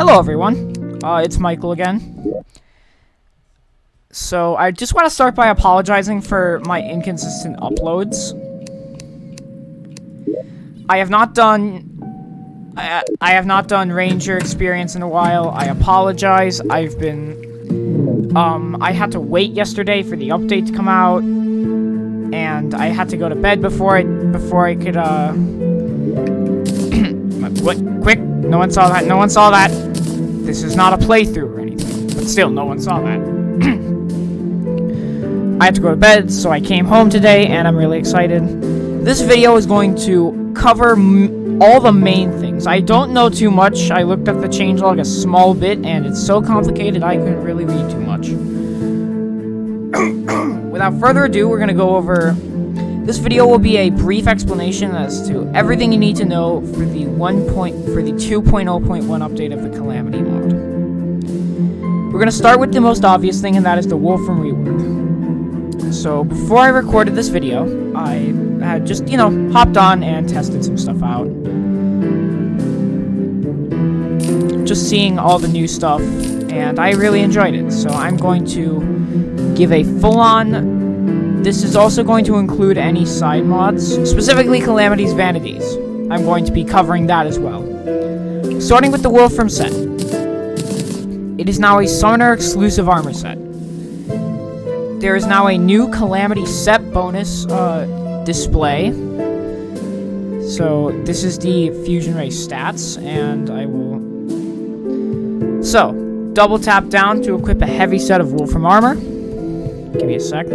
Hello everyone, it's Michael again. So I just want to start by apologizing for my inconsistent uploads. I have not done Ranger experience in a while. I apologize. I've been I had to wait yesterday for the update to come out, and I had to go to bed before I could quick, no one saw that. No one saw that. This is not a playthrough or anything, but still, no one saw that. I had to go to bed, so I came home today, and I'm really excited. This video is going to cover all the main things. I don't know too much. I looked at the changelog a small bit, and it's so complicated I couldn't really read too much. Without further ado, we're going to go over... This video will be a brief explanation as to everything you need to know for the 2.0.1 update of the Calamity mod. We're going to start with the most obvious thing, and that is the Wolfram Rework. So, before I recorded this video, I had just, hopped on and tested some stuff out. Just seeing all the new stuff, and I really enjoyed it. So I'm going to give a full-on... This is also going to include any side mods, specifically Calamity's Vanities. I'm going to be covering that as well. Starting with the Wolfram set. It is now a Summoner exclusive armor set. There is now a new Calamity Set Bonus display. So, this is the Fusion Ray stats, and I will... So, double tap down to equip a heavy set of Wolfram Armor. Give me a sec.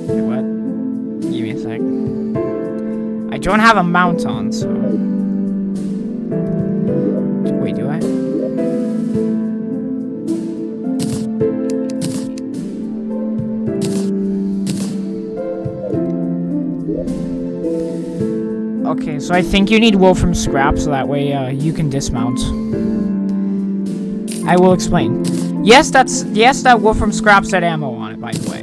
Wait, what? Give me a sec. I don't have a mount on, so... Wait, do I? Okay, so I think you need Wolfram scrap, so that way you can dismount. I will explain. Yes, that Wolfram scraps had ammo on it, by the way.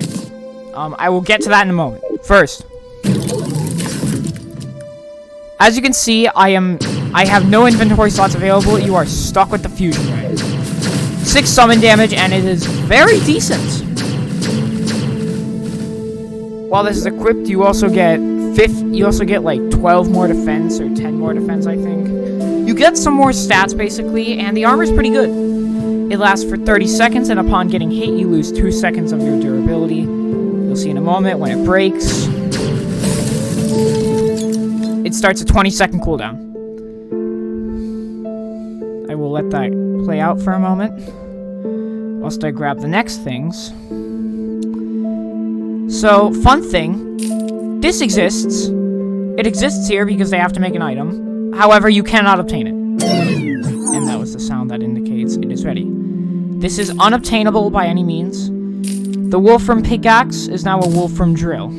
I will get to that in a moment. First, as you can see, I have no inventory slots available. You are stuck with the Fusion Ray. 6 summon damage, and it is very decent. While this is equipped, you also get like 12 more defense, or 10 more defense, I think. You get some more stats, basically, and the armor's pretty good. It lasts for 30 seconds, and upon getting hit, you lose 2 seconds of your durability. You'll see in a moment when it breaks. It starts a 20-second cooldown. I will let that play out for a moment, whilst I grab the next things. So, fun thing. This exists. It exists here because they have to make an item. However, you cannot obtain it. And that was the sound that indicates it is ready. This is unobtainable by any means. The Wolfram Pickaxe is now a Wolfram Drill.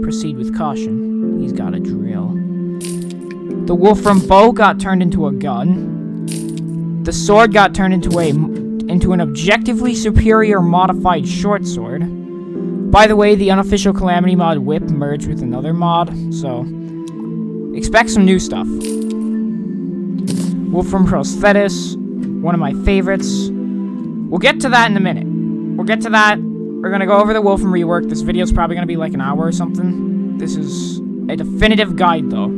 Proceed with caution. He's got a drill. The Wolfram Bow got turned into a gun. The sword got turned into an objectively superior modified short sword. By the way, the unofficial Calamity mod Whip merged with another mod, so expect some new stuff. Wolfram Prosthetis, one of my favorites. We'll get to that in a minute. We'll get to that. We're going to go over the Wolfram Rework. This video's probably going to be like an hour or something. This is a definitive guide, though.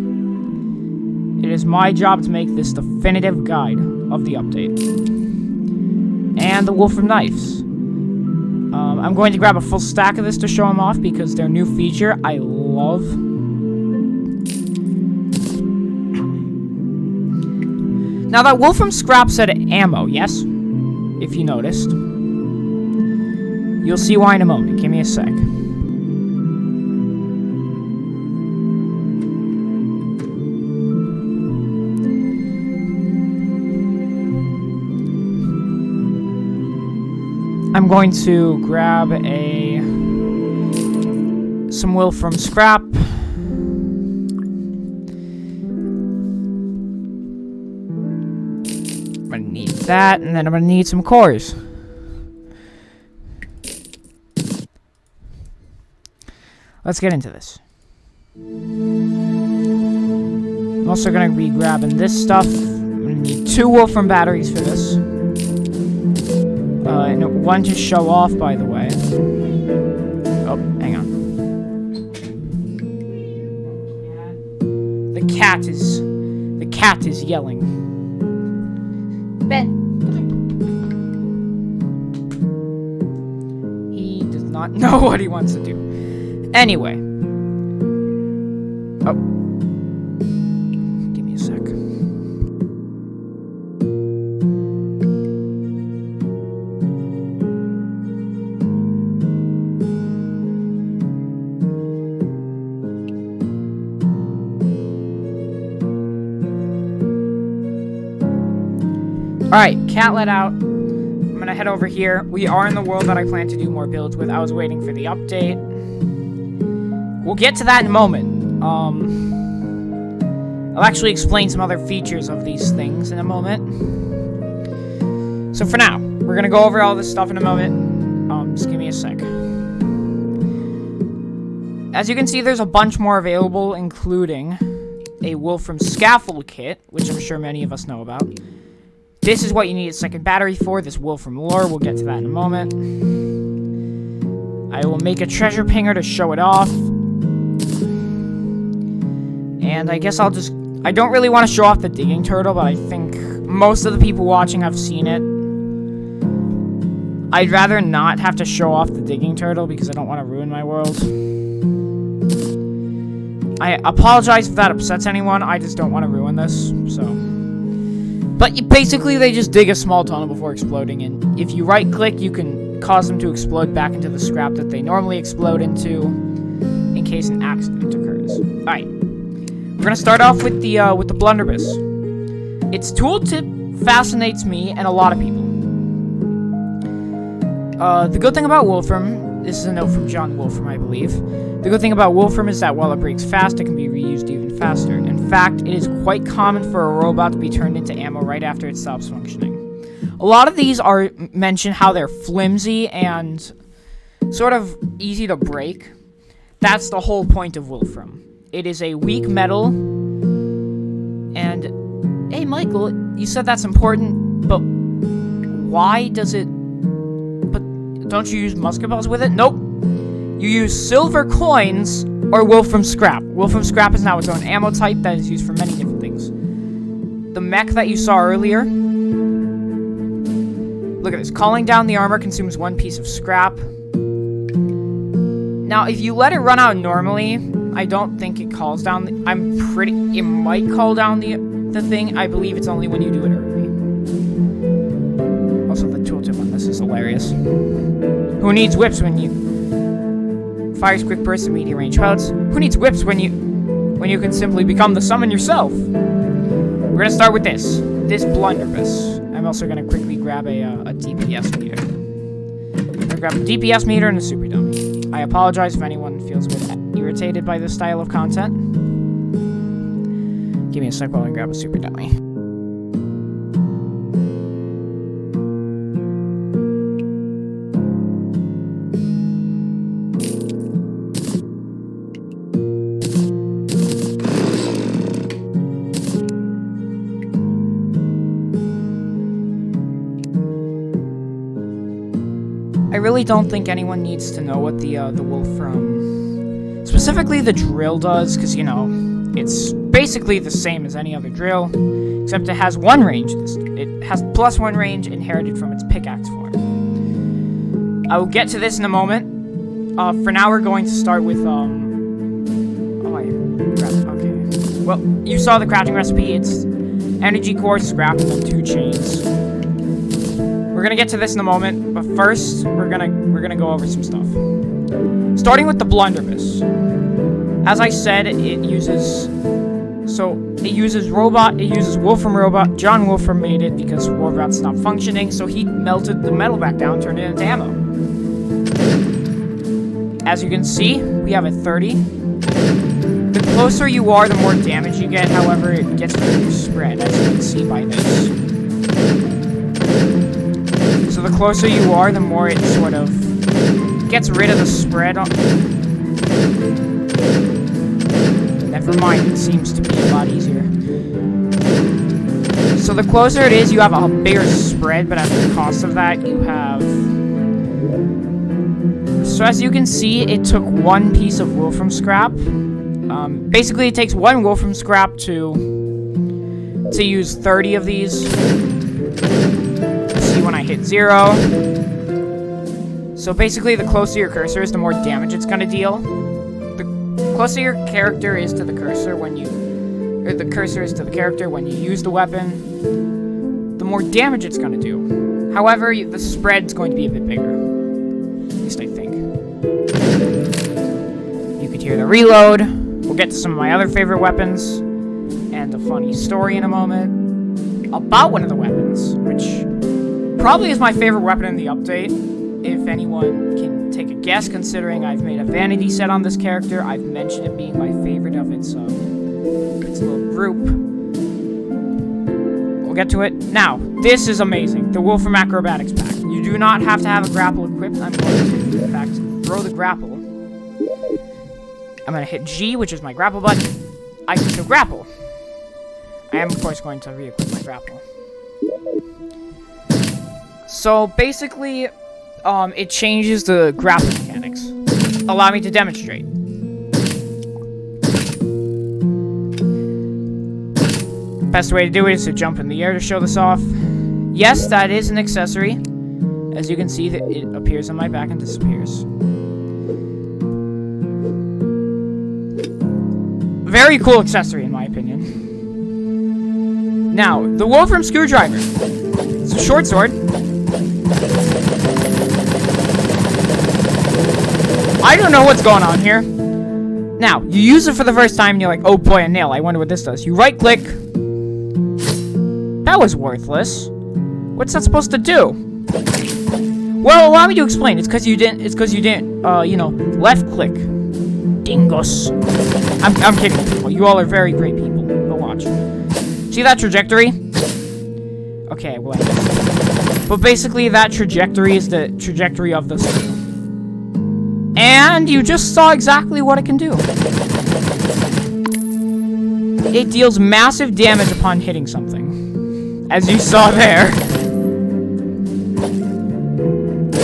It is my job to make this definitive guide of the update. And the Wolfram Knives. I'm going to grab a full stack of this to show them off because their new feature I love. Now that Wolfram scraps had ammo, yes? If you noticed. You'll see why in a moment. Give me a sec. I'm going to grab some Wolfram scrap. I'm gonna need that, and then I'm gonna need some cores. Let's get into this. I'm also going to be grabbing this stuff. I'm going to need 2 Wolfram batteries for this. And 1 to show off, by the way. Oh, hang on. The cat is yelling. Ben. He does not know what he wants to do. Anyway. Oh. Give me a sec. Alright, cat let out. I'm gonna head over here. We are in the world that I plan to do more builds with. I was waiting for the update. We'll get to that in a moment. I'll actually explain some other features of these things in a moment. So for now, we're gonna go over all this stuff in a moment. Just give me a sec. As you can see, there's a bunch more available, including a Wolfram Scaffold Kit, which I'm sure many of us know about. This is what you need a second battery for, this Wolfram lore. We'll get to that in a moment. I will make a treasure pinger to show it off. And I guess I don't really want to show off the digging turtle, but I think most of the people watching have seen it. I'd rather not have to show off the digging turtle because I don't want to ruin my world. I apologize if that upsets anyone, I just don't want to ruin this, so... But basically, they just dig a small tunnel before exploding, and if you right-click, you can cause them to explode back into the scrap that they normally explode into, in case an accident occurs. Alright. We're gonna start off with the Blunderbuss. Its tooltip fascinates me and a lot of people. The good thing about Wolfram, this is a note from John Wolfram, I believe. The good thing about Wolfram is that while it breaks fast, it can be reused even faster. In fact, it is quite common for a robot to be turned into ammo right after it stops functioning. A lot of these are mentioned how they're flimsy and sort of easy to break. That's the whole point of Wolfram. It is a weak metal, and hey Michael, you said that's important, but why does it, but don't you use musket balls with it? Nope. You use silver coins or Wolfram scrap. Wolfram scrap is now its own ammo type that is used for many different things. The mech that you saw earlier, look at this. Calling down the armor consumes 1 piece of scrap. Now, if you let it run out normally, I don't think it calls down the... it might call down the thing. I believe it's only when you do it early. Also, the tooltip on this is hilarious. Who needs whips when you... Fires quick bursts and medium range pilots. Who needs whips when you can simply become the summon yourself? We're gonna start with this Blunderbuss. I'm also gonna quickly grab a DPS meter. I'm gonna grab a DPS meter and a super dummy. I apologize if anyone feels a bit irritated by this style of content. Give me a sec while I grab a super dummy. I really don't think anyone needs to know what the Wolfram, specifically the drill does, because, you know, it's basically the same as any other drill, except it has 1 range. It has +1 range inherited from its pickaxe form. I will get to this in a moment. For now, we're going to start with, okay. Well, you saw the crafting recipe. It's energy core, scrap, and then 2 chains. We're gonna get to this in a moment, but first, we're gonna go over some stuff. Starting with the Blunderbuss. As I said, it uses Wolfram Robot. John Wolfram made it because Wolfram stopped functioning, so he melted the metal back down, turned it into ammo. As you can see, we have a 30. The closer you are, the more damage you get, however, it gets rid of your spread, as you can see by this. So the closer you are, the more it sort of gets rid of the spread. Never mind, it seems to be a lot easier. So So the closer it is, you have a bigger spread, but at the cost of that, you have... So as you can see, it took 1 piece of Wolfram scrap. Basically, it takes 1 Wolfram scrap to use 30 of these. See when I hit 0. So basically, the closer your cursor is, the more damage it's gonna deal. The closer your character is to the cursor when you... Or the cursor is to the character when you use the weapon, the more damage it's gonna do. However, the spread's going to be a bit bigger. At least I think. You could hear the reload. We'll get to some of my other favorite weapons. And a funny story in a moment. About one of the weapons, which probably is my favorite weapon in the update. If anyone can take a guess, considering I've made a vanity set on this character. I've mentioned it being my favorite of its little group. We'll get to it. Now, this is amazing. The Wolfram Acrobatics pack. You do not have to have a grapple equipped. I'm going to, in fact, throw the grapple. I'm going to hit G, which is my grapple button. I can still grapple. I am, of course, going to re-equip my grapple. So, basically, it changes the grapple mechanics. Allow me to demonstrate. Best way to do it is to jump in the air to show this off. Yes, that is an accessory. As you can see, that it appears on my back and disappears. Very cool accessory, in my opinion. Now, the Wolfram Screwdriver. It's a short sword. I don't know what's going on here. Now, you use it for the first time and you're like, oh boy, a nail. I wonder what this does. You right-click. That was worthless. What's that supposed to do? Well, allow me to explain. It's because you didn't, you know, left-click. Dingus. I'm kidding, people. You all are very great people. But watch. See that trajectory? Okay, well, but basically that trajectory is the trajectory of the screw. And you just saw exactly what it can do. It deals massive damage upon hitting something. As you saw there.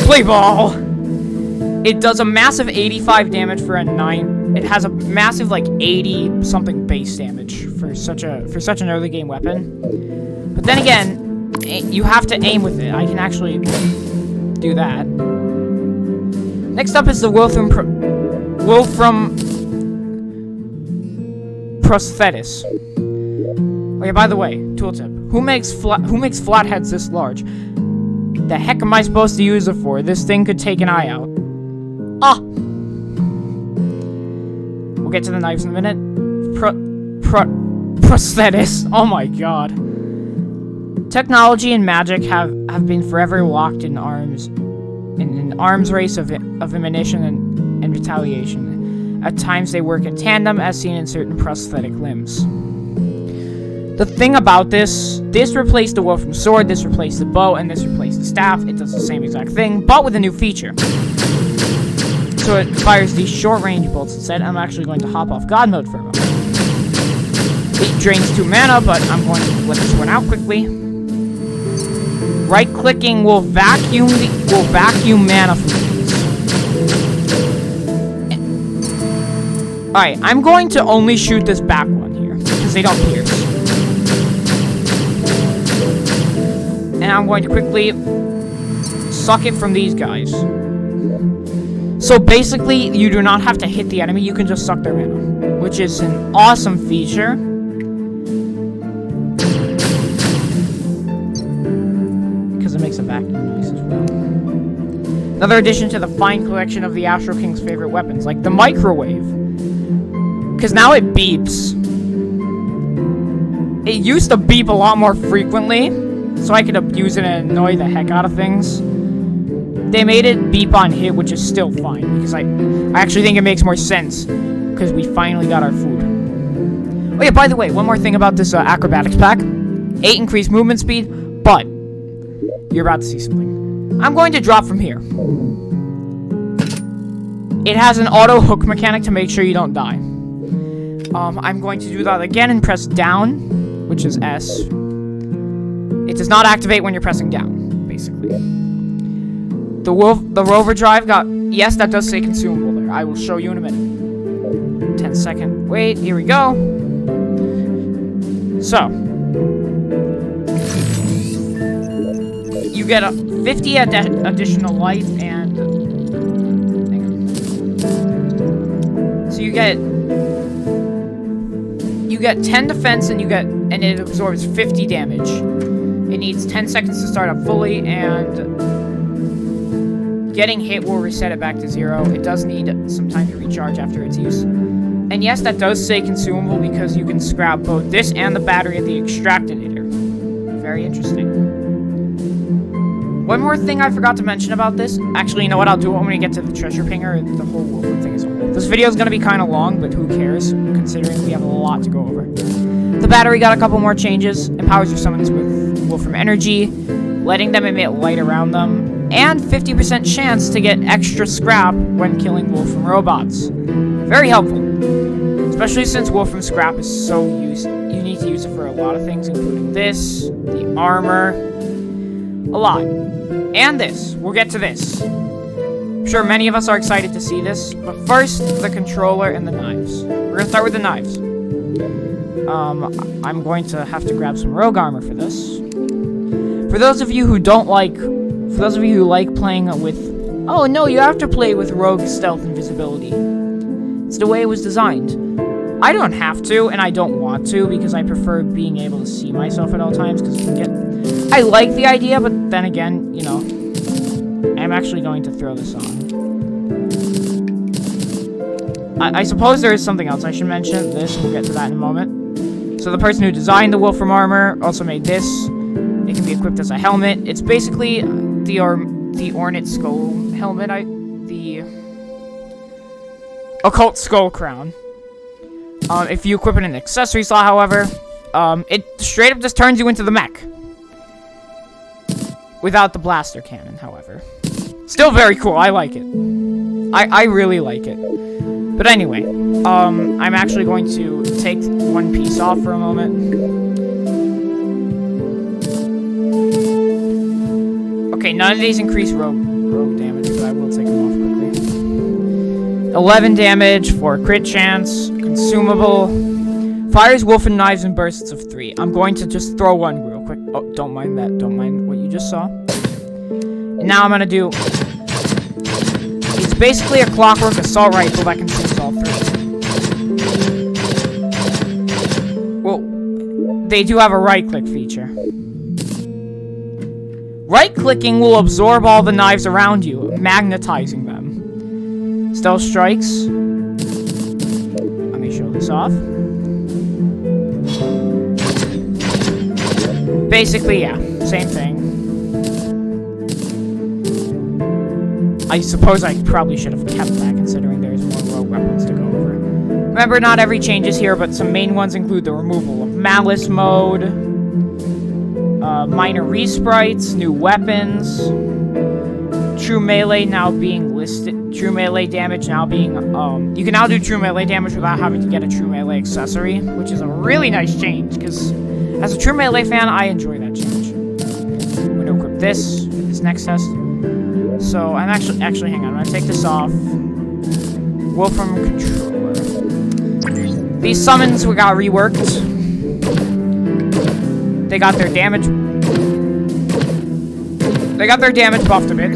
Play ball! It does a massive 85 damage for a 9. It has a massive, like, 80-something base damage for such an early game weapon. But then again, you have to aim with it. I can actually do that. Next up is the Wolfram Prosthetis. Oh yeah, by the way, tooltip. Who makes flatheads this large? The heck am I supposed to use it for? This thing could take an eye out. Ah! We'll get to the knives in a minute. Prosthetis. Oh my god. Technology and magic have been forever locked in arms. In an arms race of ammunition and retaliation. At times they work in tandem, as seen in certain prosthetic limbs. The thing about this replaced the Wolfram sword, this replaced the bow, and this replaced the staff. It does the same exact thing, but with a new feature. So it fires these short-range bolts instead. I'm actually going to hop off God mode for a moment. It drains 2 mana, but I'm going to let this one out quickly. Right-clicking will vacuum mana from these. Alright, I'm going to only shoot this back one here, because they don't pierce. And I'm going to quickly suck it from these guys. So basically, you do not have to hit the enemy, you can just suck their mana, which is an awesome feature. Because it makes a vacuum noise as well. Another addition to the fine collection of the Astral King's favorite weapons, like the microwave. Because now it beeps. It used to beep a lot more frequently, so I could abuse it and annoy the heck out of things. They made it beep on hit, which is still fine, because I actually think it makes more sense, because we finally got our food. Oh yeah, by the way, one more thing about this Acrobatics pack. 8 increased movement speed, but you're about to see something. I'm going to drop from here. It has an auto hook mechanic to make sure you don't die. I'm going to do that again and press down, which is S. does not activate when you're pressing down, basically. The rover drive got... Yes, that does say consumable there. I will show you in a minute. 10-second wait. Here we go. So. You get a 50 additional life and... Hang on. So you get 10 defense and it absorbs 50 damage. It needs 10 seconds to start up fully, and getting hit will reset it back to 0. It does need some time to recharge after its use. And yes, that does say consumable because you can scrap both this and the battery at the extractinator. Very interesting. One more thing I forgot to mention about this. Actually, you know what? I'll do it when we get to the treasure pinger. The whole Wolfram thing is over. This video is going to be kind of long, but who cares, considering we have a lot to go over. The battery got a couple more changes. Empowers your summons with Wolfram energy, letting them emit light around them, and 50% chance to get extra scrap when killing Wolfram robots. Very helpful. Especially since Wolfram scrap is so used. You need to use it for a lot of things, including this, the armor, a lot. And this. We'll get to this. I'm sure many of us are excited to see this, but first, the controller and the knives. We're going to start with the knives. I'm going to have to grab some rogue armor for this. For those of you who like playing with... Oh, no, you have to play with rogue stealth invisibility. It's the way it was designed. I don't have to, and I don't want to, because I prefer being able to see myself at all times, because you can get... I like the idea, but then again, you know, I'm actually going to throw this on. I suppose there is something else I should mention. This, we'll get to that in a moment. So the person who designed the Wolfram Armor also made this. It can be equipped as a helmet. It's basically the Ornate Skull helmet, the Occult Skull Crown. If you equip it in an accessory slot, however, it straight up just turns you into the mech. Without the blaster cannon, however. Still very cool, I like it. I really like it. But anyway, I'm actually going to take one piece off for a moment. Okay, none of these increase rogue damage, but I will take them off quickly. 11 damage for crit chance, consumable. Fires Wolfram knives in bursts of 3. I'm going to just throw one real quick. Oh, don't mind that. Don't mind what you just saw. And now I'm going to do... It's basically a clockwork assault rifle that consumes all 3. Well, they do have a right-click feature. Right-clicking will absorb all the knives around you, magnetizing them. Stealth strikes. Let me show this off. Basically, yeah, same thing. I suppose I probably should have kept that, considering there's more rogue weapons to go over. Remember, not every change is here, but some main ones include the removal of Malice mode, minor resprites, new weapons, true melee now being listed, true melee damage now being, you can now do true melee damage without having to get a true melee accessory, which is a really nice change, because as a true melee fan, I enjoy that change. I'm going to equip this with this next test. So, I'm actually, hang on, I'm going to take this off. Wolfram controller. These summons got reworked. They got their damage... They got their damage buffed a bit.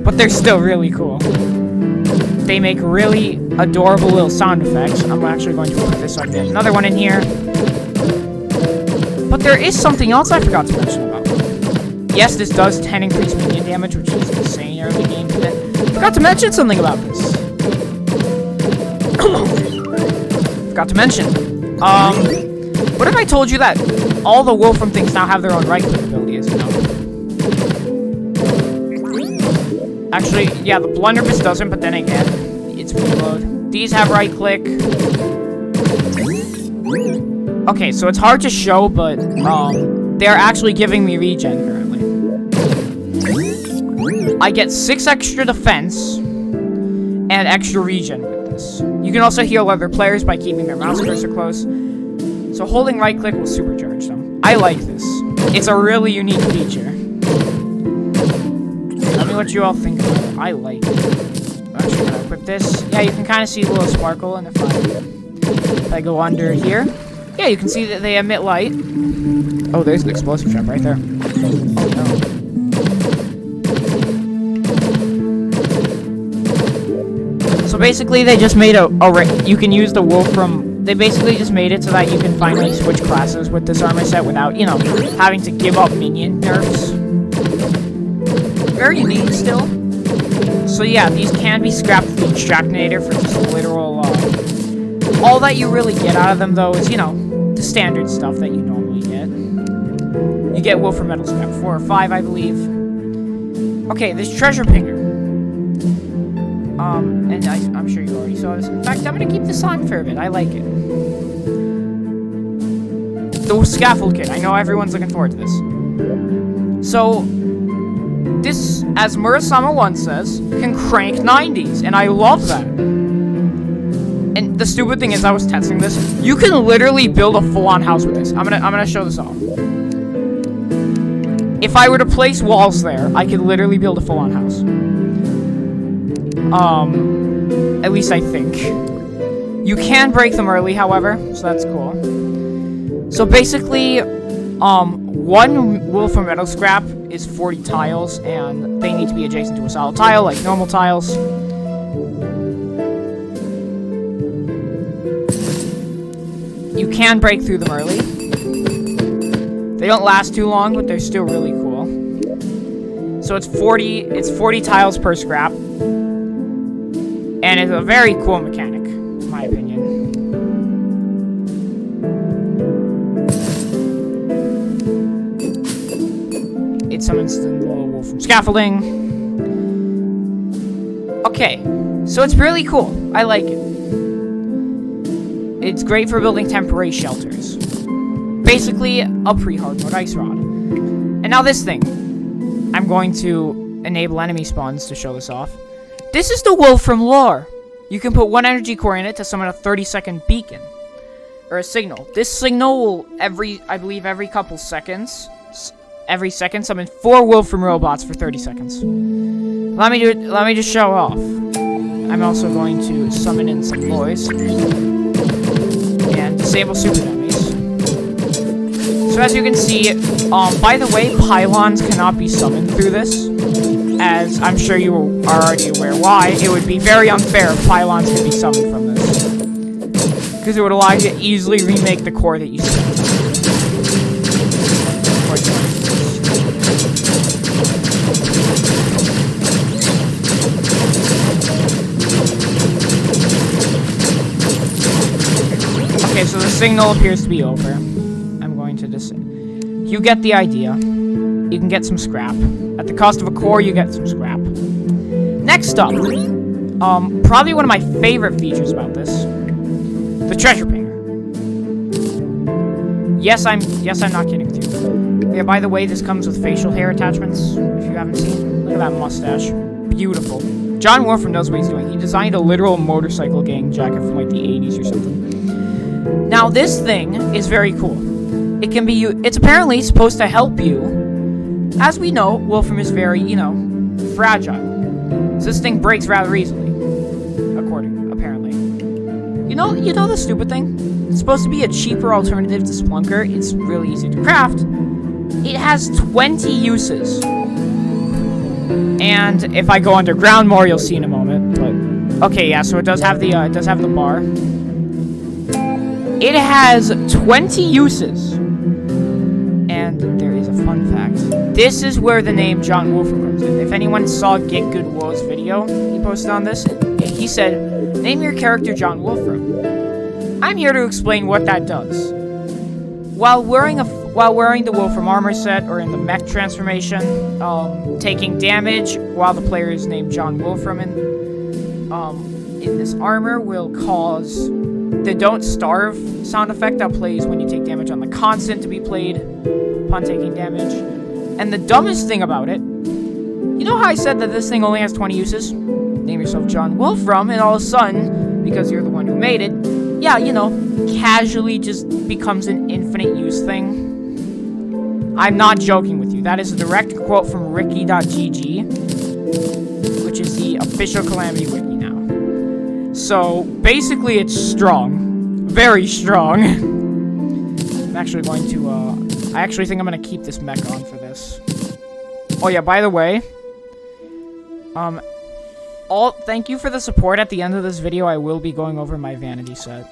But they're still really cool. They make really adorable little sound effects. I'm actually going to put this up there. Another one in here. But there is something else I forgot to mention about it. Yes, this does 10 increased minion damage, which is insane early game. But forgot to mention something about this. Forgot to mention. What if I told you that all the Wolfram things now have their own right-click abilities, you know? Actually, yeah, the Blunderbuss doesn't, but then again, it's reload. These have right-click. Okay, so it's hard to show, but, they're actually giving me regen currently. I get 6 extra defense and extra regen with this. You can also heal other players by keeping their mouse cursor close. So holding right-click will supercharge them. I like this. It's a really unique feature. Tell me what you all think about it. I like it. I'm actually gonna equip this. Yeah, you can kind of see a little sparkle, and if I go under here, yeah, you can see that they emit light. Oh, there's an explosive trap right there. Oh, no. So basically, they just made you can use the Wolfram. They basically just made it so that you can finally switch classes with this armor set without, you know, having to give up minion nerfs. Very unique still. So yeah, these can be scrapped with the Extractinator for just literal, all that you really get out of them, though, is, you know, the standard stuff that you normally get. You get Wolfram Metal Scrap 4 or 5, I believe. Okay, this Treasure Pinger. And I'm sure you already saw this. In fact, I'm gonna keep this on for a bit. I like it. The Scaffold Kit. I know everyone's looking forward to this. So, this, as Murasama once says, can crank 90s, and I love that. And the stupid thing is, I was testing this. You can literally build a full-on house with this. I'm gonna show this off. If I were to place walls there, I could literally build a full-on house. At least I think. You can break them early, however, so that's cool. So basically, one Wolfram Metal Scrap is 40 tiles, and they need to be adjacent to a solid tile, like normal tiles. You can break through them early. They don't last too long, but they're still really cool. So it's 40 tiles per scrap. And it's a very cool mechanic, in my opinion. It summons the little wolf from scaffolding. Okay, so it's really cool. I like it. It's great for building temporary shelters. Basically, a pre-hard mode ice rod. And now this thing. I'm going to enable enemy spawns to show this off. This is the Wolfram lore. You can put one energy core in it to summon a 30-second beacon. Or a signal. This signal will, I believe every couple seconds, every second, summon 4 Wolfram robots for 30 seconds. Let me just show off. I'm also going to summon in some boys. And disable super dummies. So as you can see, by the way, pylons cannot be summoned through this. As I'm sure you are already aware why, it would be very unfair if pylons could be summoned from this. Because it would allow you to easily remake the core that you see. Okay, so the signal appears to be over. I'm going to just... You get the idea. You can get some scrap. At the cost of a core, you get some scrap. Next up, probably one of my favorite features about this, the Treasure Pinger. Yes, I'm not kidding with you. Yeah, by the way, this comes with facial hair attachments, if you haven't seen. Look at that mustache. Beautiful. John Wolfram knows what he's doing. He designed a literal motorcycle gang jacket from, like, the 80s or something. Now, this thing is very cool. It can be, it's apparently supposed to help you. As we know, Wolfram is very, you know, fragile. So this thing breaks rather easily. Apparently. You know the stupid thing? It's supposed to be a cheaper alternative to Splunker. It's really easy to craft. It has 20 uses. And if I go underground more, you'll see in a moment. But okay, yeah, so it does have the bar. It has 20 uses. And there is a fun fact. This is where the name John Wolfram comes in. If anyone saw Get Good Woe's video he posted on this, he said, name your character John Wolfram. I'm here to explain what that does. While wearing the Wolfram Armor set or in the mech transformation, taking damage while the player is named John Wolfram in this armor will cause the Don't Starve sound effect that plays when you take damage on the constant to be played upon taking damage. And the dumbest thing about it, you know how I said that this thing only has 20 uses? Name yourself John Wolfram, and all of a sudden, because you're the one who made it, yeah, you know, casually just becomes an infinite use thing. I'm not joking with you. That is a direct quote from Ricky.gg, which is the official Calamity wiki now. So, basically it's strong. Very strong. I'm actually going to, I actually think I'm going to keep this mech on for this. Oh yeah, by the way, thank you for the support. At the end of this video, I will be going over my vanity set.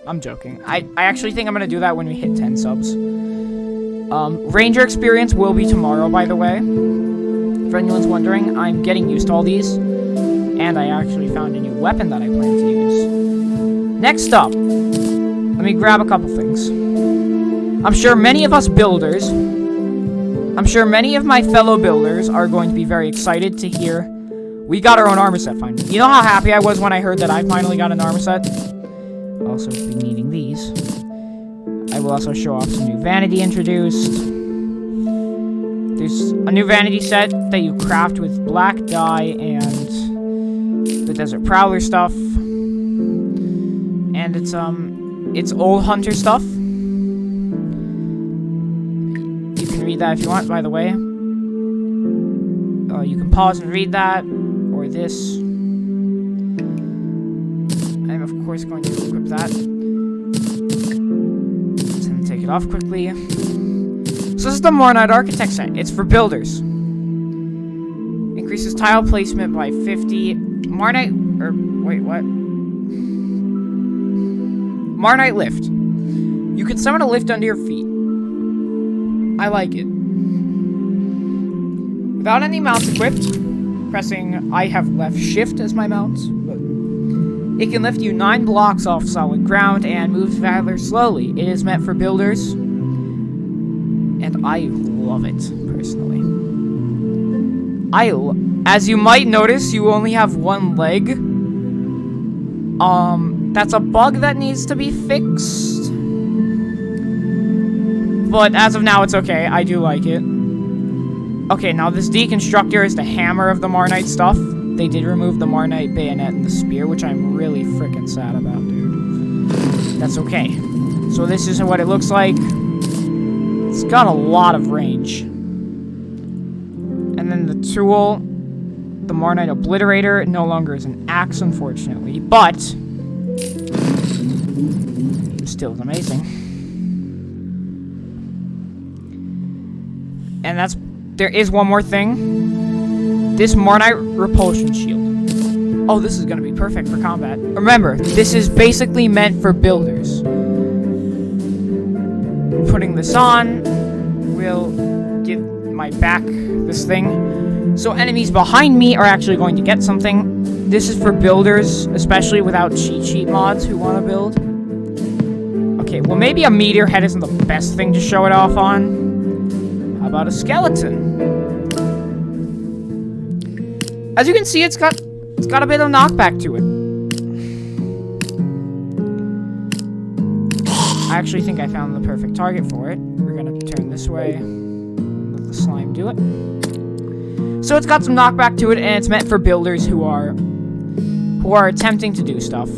I'm joking. I actually think I'm going to do that when we hit 10 subs. Ranger experience will be tomorrow, by the way. If anyone's wondering, I'm getting used to all these. And I actually found a new weapon that I plan to use. Next up, let me grab a couple things. I'm sure many of us builders, I'm sure many of my fellow builders are going to be very excited to hear we got our own armor set finally. You know how happy I was when I heard that I finally got an armor set? I'll also be needing these. I will also show off some new vanity introduced. There's a new vanity set that you craft with black dye and the Desert Prowler stuff. And it's old hunter stuff. You can read that if you want, by the way. You can pause and read that, or this. I'm of course going to equip that. And take it off quickly. So this is the Mornite Architect set. It's for builders. Increases tile placement by 50. Mornite, or wait, what? Mornite Lift. You can summon a lift under your feet. I like it. Without any mounts equipped, pressing I have left shift as my mounts, but it can lift you 9 blocks off solid ground and moves rather slowly. It is meant for builders, and I love it, personally. As you might notice, you only have one leg. That's a bug that needs to be fixed. But as of now, it's okay. I do like it. Okay, now this deconstructor is the hammer of the Mornite stuff. They did remove the Mornite bayonet and the spear, which I'm really freaking sad about, dude. That's okay. So this is what it looks like. It's got a lot of range. And then the tool, the Mornite Obliterator, no longer is an axe, unfortunately, but still is amazing. And there is one more thing. This Mornite Repulsion Shield. Oh, this is going to be perfect for combat. Remember, this is basically meant for builders. Putting this on will give my back this thing. So enemies behind me are actually going to get something. This is for builders, especially without cheat sheet mods who want to build. Okay, well maybe a meteor head isn't the best thing to show it off on. How about a skeleton? As you can see, it's got a bit of knockback to it. I actually think I found the perfect target for it. We're gonna turn this way. Let the slime do it. So it's got some knockback to it, and it's meant for builders who are attempting to do stuff.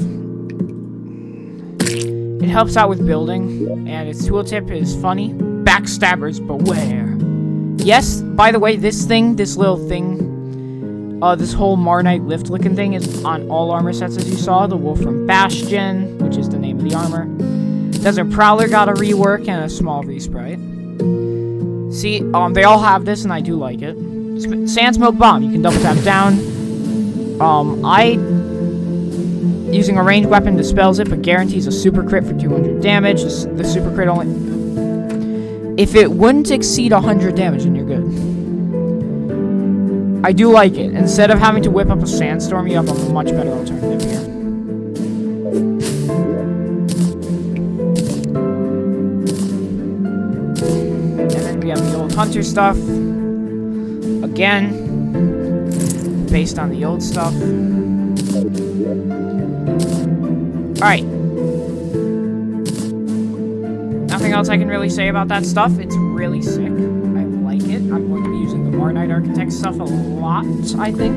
It helps out with building, and its tooltip is funny. Backstabbers beware. Yes, by the way, this little thing, this whole Mornite lift looking thing is on all armor sets as you saw. The Wolfram Bastion, which is the name of the armor. Desert Prowler got a rework and a small resprite. See, they all have this, and I do like it. Sand Smoke Bomb, you can double tap down. Using a ranged weapon dispels it, but guarantees a super crit for 200 damage. The super crit only... If it wouldn't exceed 100 damage, then you're good. I do like it. Instead of having to whip up a sandstorm, you have a much better alternative here. And then we have the old hunter stuff. Again, based on the old stuff. Alright. Nothing else I can really say about that stuff. It's really sick. I like it. I'm going to be using the Mornite Architect stuff a lot, I think.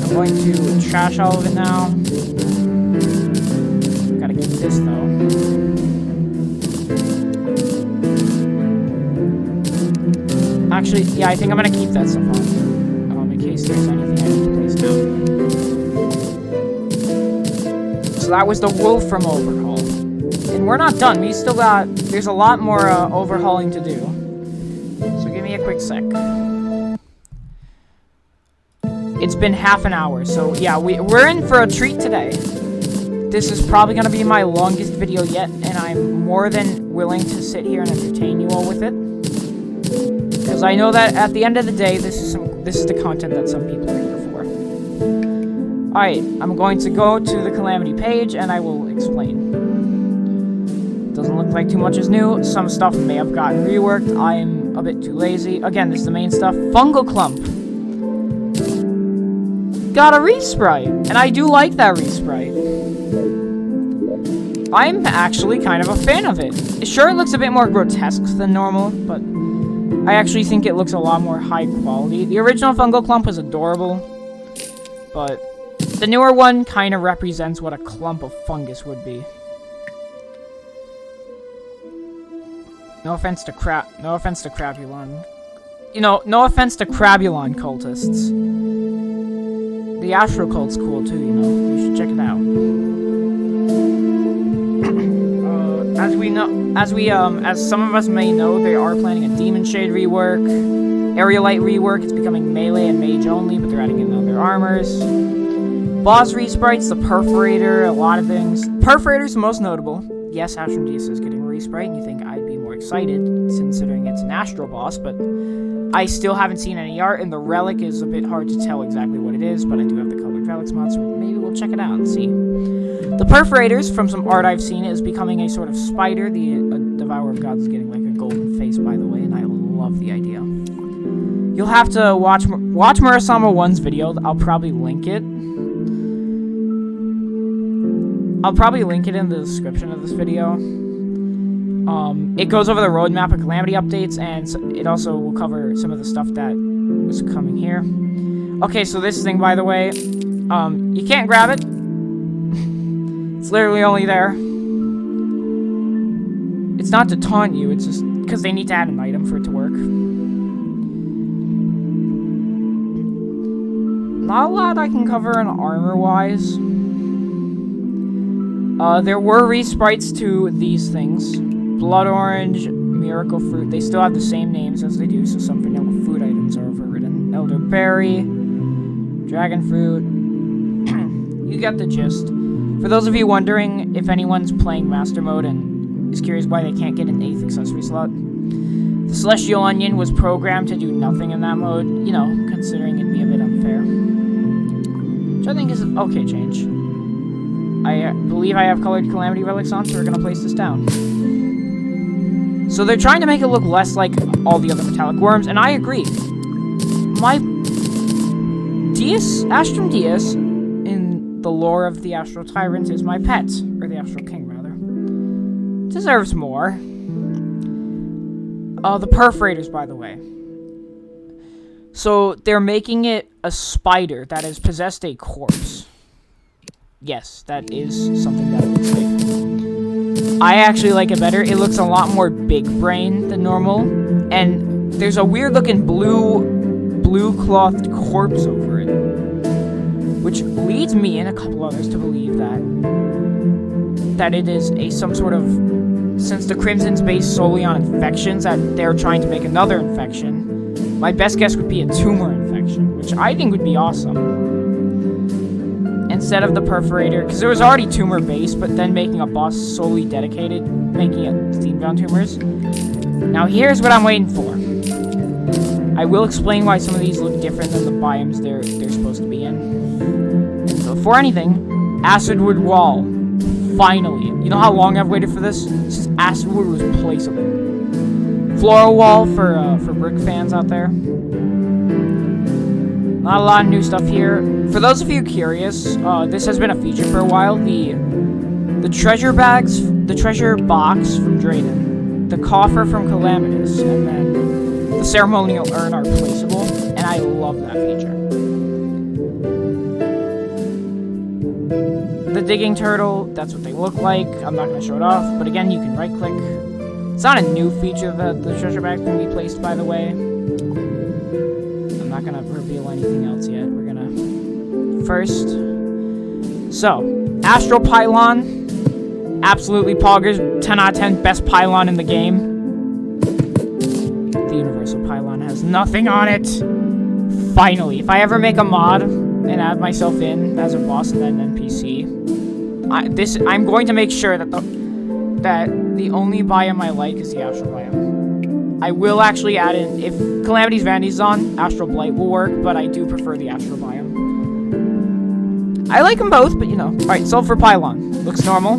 I'm going to trash all of it now. Gotta keep this, though. Actually, yeah, I think I'm gonna keep that stuff on. In case there's anything I need to place down. So that was the Wolfram overhaul. And we're not done. We still got... There's a lot more overhauling to do. So give me a quick sec. It's been half an hour. So yeah, we're in for a treat today. This is probably going to be my longest video yet. And I'm more than willing to sit here and entertain you all with it. Because I know that at the end of the day, this is the content that some people are here for. Alright, I'm going to go to the Calamity page and I will explain. Doesn't look like too much is new. Some stuff may have gotten reworked. I'm a bit too lazy. Again, this is the main stuff. Fungal Clump. Got a resprite. And I do like that resprite. I'm actually kind of a fan of it. Sure, it looks a bit more grotesque than normal, but I actually think it looks a lot more high quality. The original Fungal Clump was adorable, but the newer one kind of represents what a clump of fungus would be. No offense to Crabulon. You know, no offense to Crabulon cultists. The Astral Cult's cool too, you know. You should check it out. As some of us may know, they are planning a Demon Shade rework, Aerialite rework. It's becoming melee and mage only, but they're adding in other armors. Boss resprites, the Perforator, a lot of things. Perforator's the most notable. Yes, Astral Diaz is getting a resprite, and you think I'd be more excited, considering it's an Astral boss, but I still haven't seen any art, and the Relic is a bit hard to tell exactly what it is, but I do have the colored Relics mod, so maybe we'll check it out and see. The Perforators, from some art I've seen, is becoming a sort of spider. The Devourer of Gods is getting like a golden face, by the way, and I love the idea. You'll have to watch Murasama 1's video. I'll probably link it. I'll probably link it in the description of this video. It goes over the roadmap of Calamity updates, and it also will cover some of the stuff that was coming here. Okay, so this thing, by the way, you can't grab it. It's literally only there. It's not to taunt you, it's just because they need to add an item for it to work. Not a lot I can cover in armor-wise. There were resprites to these things. Blood Orange, Miracle Fruit. They still have the same names as they do, so some vanilla food items are overridden. Elderberry, Dragon Fruit. You get the gist. For those of you wondering if anyone's playing Master Mode and is curious why they can't get an 8th accessory slot, the Celestial Onion was programmed to do nothing in that mode, you know, considering it'd be a bit unfair. Which I think is an okay change. I believe I have colored Calamity Relics on, so we're going to place this down. So they're trying to make it look less like all the other metallic worms, and I agree. My Astrum Diaz, in the lore of the Astral Tyrant, is my pet, or the Astral King, rather. Deserves more. The Perforators, by the way. So they're making it a spider that has possessed a corpse. Yes, that is something that it looks like. I actually like it better. It looks a lot more big brain than normal. And there's a weird looking blue clothed corpse over it. Which leads me and a couple others to believe that it is some sort of, since the Crimson's based solely on infections, that they're trying to make another infection. My best guess would be a tumor infection, which I think would be awesome. Instead of the Perforator, because it was already tumor-based, but then making a boss solely dedicated, making it theme-bound tumors. Now here's what I'm waiting for. I will explain why some of these look different than the biomes they're supposed to be in. So before anything, Acidwood Wall. Finally. You know how long I've waited for this? Since Acidwood was placeable. Floral Wall for brick fans out there. Not a lot of new stuff here. For those of you curious, this has been a feature for a while. The treasure box from Drayden, the coffer from Calamitous, and then the ceremonial urn are placeable, and I love that feature. The digging turtle, that's what they look like. I'm not going to show it off, but again, you can right-click. It's not a new feature that the treasure bag can be placed, by the way. not gonna reveal anything else yet. We're gonna first. So, Astral Pylon, absolutely poggers, 10 out of 10, best pylon in the game. The Universal Pylon has nothing on it. Finally, if I ever make a mod and add myself in as a boss and then an NPC, I'm going to make sure that the only biome I like is the Astral biome. I will actually add in, if Calamity's Vanity's on, Astral Blight will work, but I do prefer the Astral biome. I like them both, but you know. Alright, Sulfur Pylon. Looks normal.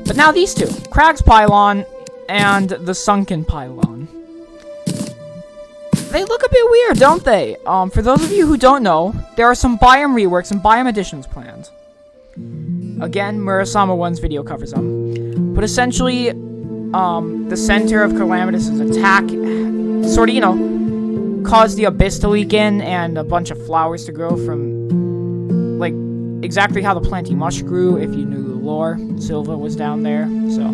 But now these two. Crag's Pylon and the Sunken Pylon. They look a bit weird, don't they? For those of you who don't know, there are some biome reworks and biome additions planned. Again, Murasama 1's video covers them. But essentially, the center of Calamity's attack sort of, you know, caused the abyss to leak in and a bunch of flowers to grow from, like, exactly how the planty mush grew, if you knew the lore. Silva was down there, so.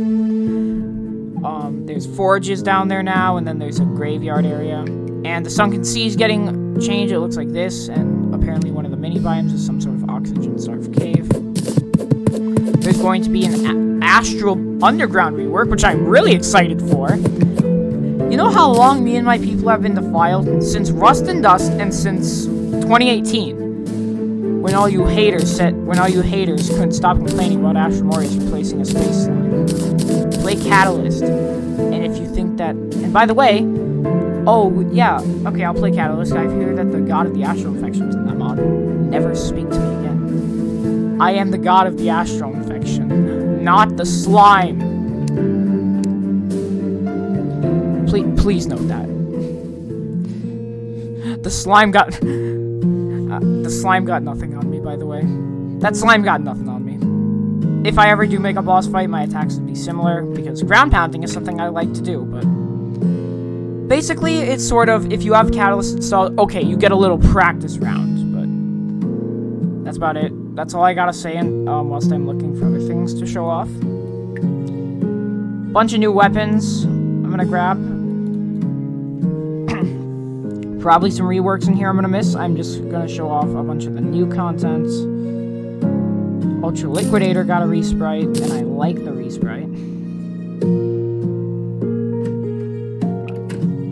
There's forages down there now, and then there's a graveyard area. And the Sunken Sea's getting changed, it looks like this, and apparently one of the mini biomes is some sort of oxygen starved cave. There's going to be an Astral Underground rework, which I'm really excited for. You know how long me and my people have been defiled? Since Rust and Dust, and since 2018. When all you haters couldn't stop complaining about Astral Warriors replacing a space slime. Play Catalyst. And if you think that... And by the way... Oh, yeah. Okay, I'll play Catalyst. I hear that the god of the Astral Infection's in that mod. Never speak to me again. I am the god of the Astral Infection. Not the slime. Please note that. The slime got... the slime got nothing on me, by the way. That slime got nothing on me. If I ever do make a boss fight, my attacks would be similar, because ground pounding is something I like to do, but... Basically, it's sort of, if you have Catalyst installed, okay, you get a little practice round, but... That's about it. That's all I gotta say, whilst I'm looking for other things to show off. Bunch of new weapons I'm gonna grab. Probably some reworks in here I'm gonna miss. I'm just gonna show off a bunch of the new content. Ultra Liquidator got a resprite, and I like the resprite.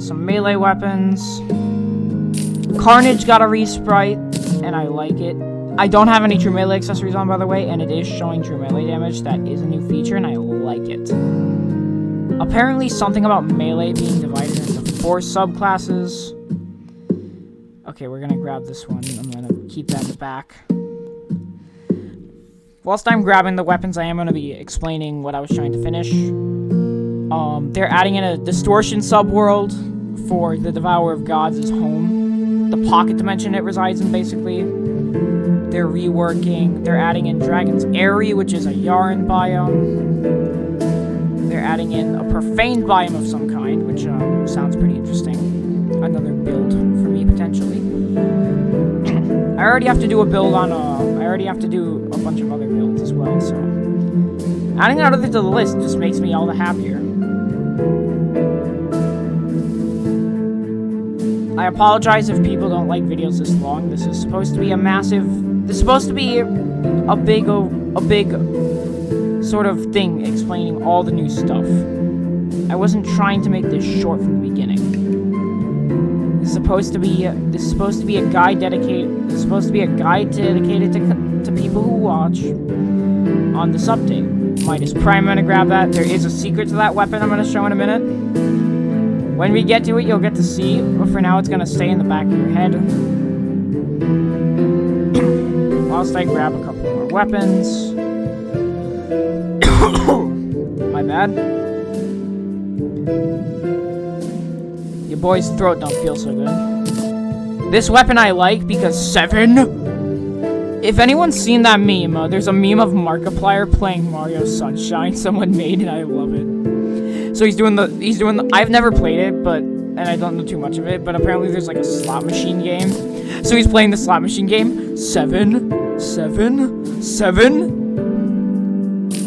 Some melee weapons. Carnage got a resprite, and I like it. I don't have any true melee accessories on, by the way, and it is showing true melee damage. That is a new feature, and I like it. Apparently, something about melee being divided into 4 subclasses. Okay, we're gonna grab this one. I'm gonna keep that in the back. Whilst I'm grabbing the weapons, I am gonna be explaining what I was trying to finish. They're adding in a distortion subworld for the Devourer of Gods' home. The pocket dimension it resides in, basically. They're reworking. They're adding in Dragon's Eyrie, which is a yarn biome. They're adding in a profaned biome of some kind, which sounds pretty interesting. Another build for me, potentially. I already have to do a build on, I already have to do a bunch of other builds as well, so... Adding another to the list just makes me all the happier. I apologize if people don't like videos this long. This is supposed to be a massive... This is supposed to be a big sort of thing explaining all the new stuff. I wasn't trying to make this short from the beginning. This is supposed to be a guide dedicated to people who watch on this update. Midas Prime, I'm gonna grab that. There is a secret to that weapon I'm gonna show in a minute. When we get to it, you'll get to see, but for now it's gonna stay in the back of your head. Whilst I grab a couple more weapons. My bad. Your boy's throat don't feel so good. This weapon I like because 7. If anyone's seen that meme, there's a meme of Markiplier playing Mario Sunshine someone made, and I love it. So he's doing the I've never played it, and I don't know too much of it, but apparently there's like a slot machine game. So he's playing the slot machine game. 7, 7, 7.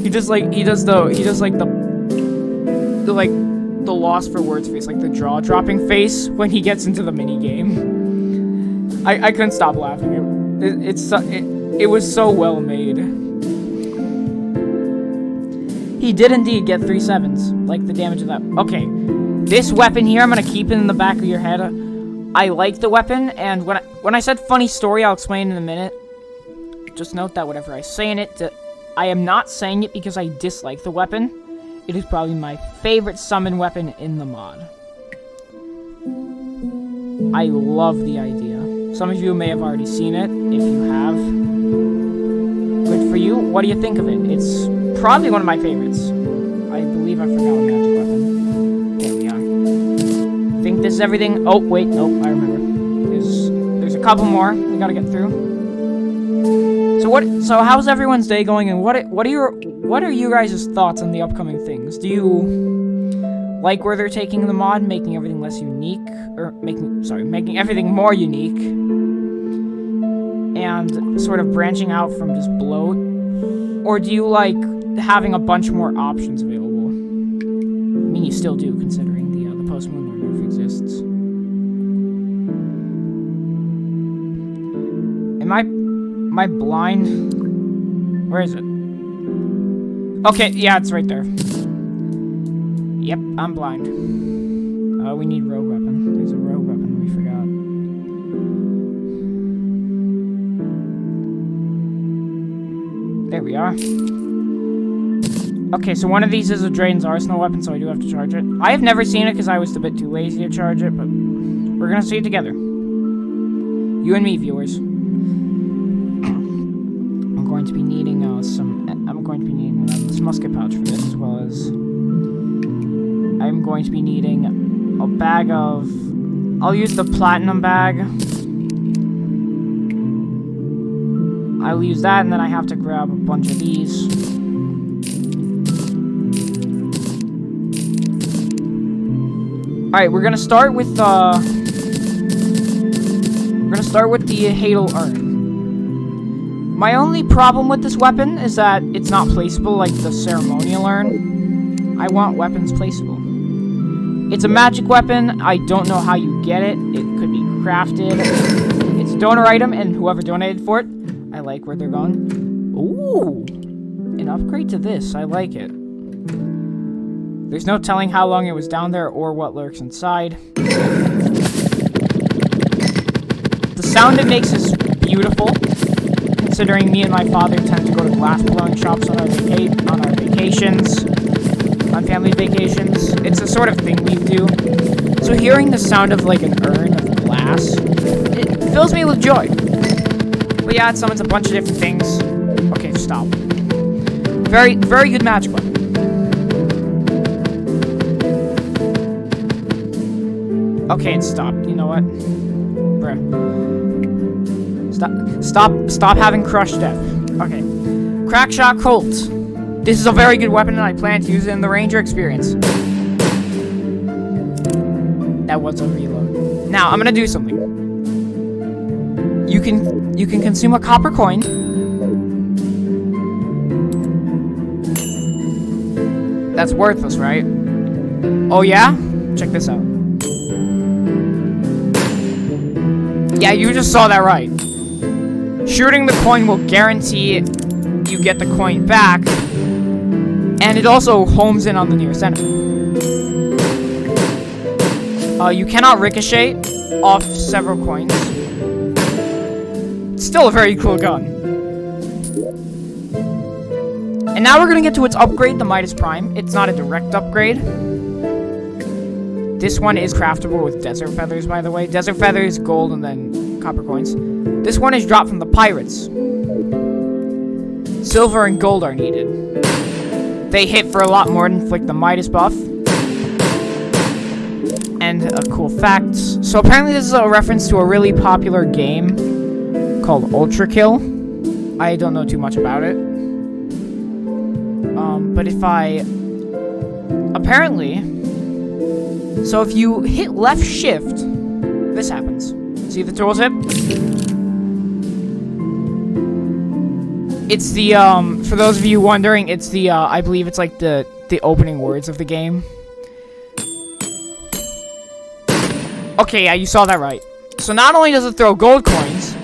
He does the the lost for words face, like the jaw-dropping face when he gets into the mini game. I couldn't stop laughing. It was so well made. He did indeed get 3 sevens, like the damage of that. Okay, this weapon here, I'm gonna keep it in the back of your head. I like the weapon, and when I said funny story, I'll explain in a minute. Just note that whatever I say in it, I am not saying it because I dislike the weapon. It is probably my favorite summon weapon in the mod. I love the idea. Some of you may have already seen it. If you have, good for you. What do you think of it? It's probably one of my favorites. I believe I forgot a magic weapon. There we are. I think this is everything. Oh, wait. Nope, I remember. There's a couple more we gotta get through. So how's everyone's day going, and what are you guys' thoughts on the upcoming things? Do you like where they're taking the mod, making everything less unique, or making everything more unique, and sort of branching out from just bloat? Or do you like having a bunch more options available? I mean, you still do, considering the post-moon lore nerf exists. Am I blind? Where is it? Okay, yeah, it's right there. Yep, I'm blind. We need rogue weapon. There's a rogue weapon we forgot. There we are. Okay, so one of these is a Drayden's Arsenal weapon, so I do have to charge it. I have never seen it because I was a bit too lazy to charge it, but we're gonna see it together. You and me, viewers. I'm going to be needing this musket pouch for this, as well as I'm going to be needing a bag of... I'll use the platinum bag. I'll use that, and then I have to grab a bunch of these. Alright, we're gonna start with the Hadal Urn. My only problem with this weapon is that it's not placeable like the Ceremonial Urn. I want weapons placeable. It's a magic weapon. I don't know how you get it. It could be crafted. It's a donor item, and whoever donated for it, I like where they're going. Ooh, an upgrade to this. I like it. There's no telling how long it was down there or what lurks inside. The sound it makes is beautiful, considering me and my father tend to go to glass blowing shops on our vacations, on family vacations. It's a sort of thing we do. So hearing the sound of like an urn of glass, it fills me with joy. But yeah, it summons a bunch of different things. Okay, stop. Very, very good magic weapon. Okay, it stopped. You know what? Bruh. Stop having crush death. Okay. Crackshot Colt. This is a very good weapon, and I plan to use it in the Ranger experience. That was a reload. Now, I'm gonna do something. You can consume a copper coin. That's worthless, right? Oh yeah? Check this out. Yeah, you just saw that right. Shooting the coin will guarantee you get the coin back, and it also homes in on the nearest enemy. You cannot ricochet off several coins. It's still a very cool gun. And now we're gonna get to its upgrade, the Midas Prime. It's not a direct upgrade. This one is craftable with desert feathers, by the way. Desert feathers, gold, and then copper coins. This one is dropped from the pirates. Silver and gold are needed. They hit for a lot more than inflict the Midas buff. And a cool fact. So apparently this is a reference to a really popular game called Ultra Kill. I don't know too much about it. But if I... Apparently... So if you hit left shift, this happens. See the tooltip? It's the, for those of you wondering, it's the, I believe it's like the opening words of the game. Okay, yeah, you saw that right. So not only does it throw gold coins,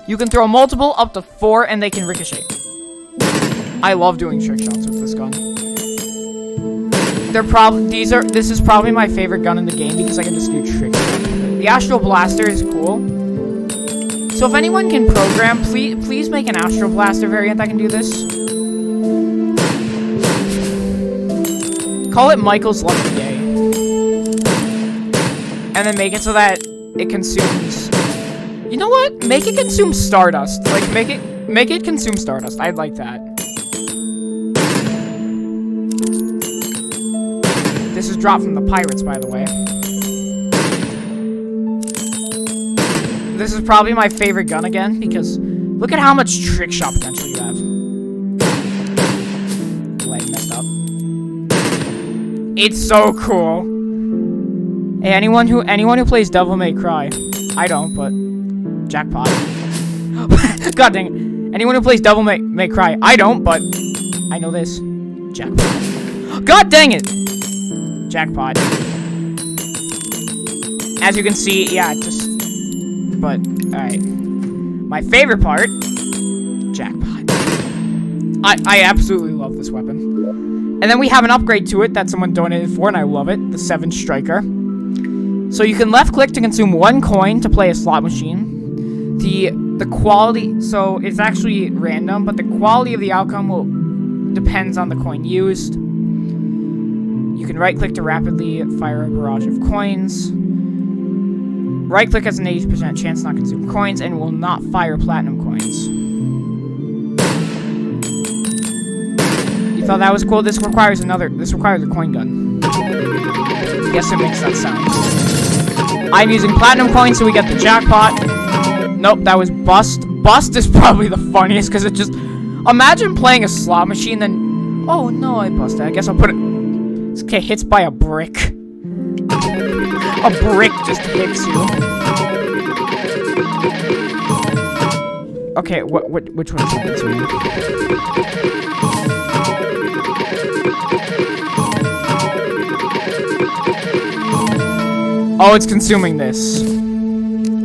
you can throw multiple up to 4 and they can ricochet. I love doing trick shots with this gun. This is probably my favorite gun in the game because I can just do trick shots. The Astral Blaster is cool. So if anyone can program, please make an Astral Blaster variant that can do this. Call it Michael's Lucky Day. And then make it so that it consumes... You know what? Make it consume Stardust. Like, make it consume Stardust. I'd like that. This is dropped from the pirates, by the way. This is probably my favorite gun again, because look at how much trick shot potential you have. Leg messed up. It's so cool. Hey, anyone who plays Devil May Cry, I don't, but jackpot. God dang it. Anyone who plays Devil May Cry, I don't, but I know this. Jackpot. God dang it. Jackpot. As you can see, yeah, just... But, alright. My favorite part, jackpot. I absolutely love this weapon. And then we have an upgrade to it that someone donated for, and I love it. The 7 Striker. So you can left click to consume 1 coin to play a slot machine. The quality, so it's actually random, but the quality of the outcome depends on the coin used. You can right click to rapidly fire a barrage of coins. Right click has an 80% chance to not consume coins and will not fire platinum coins. You thought that was cool? This requires a coin gun. Yes, it makes that sound. I'm using platinum coins, so we get the jackpot. Nope, that was bust. Bust is probably the funniest, because it just... Imagine playing a slot machine, then... Oh, no, I busted. I guess I'll put it... Okay, hits by a brick. A brick just hits you. Okay, which one's it consuming? Oh, it's consuming this.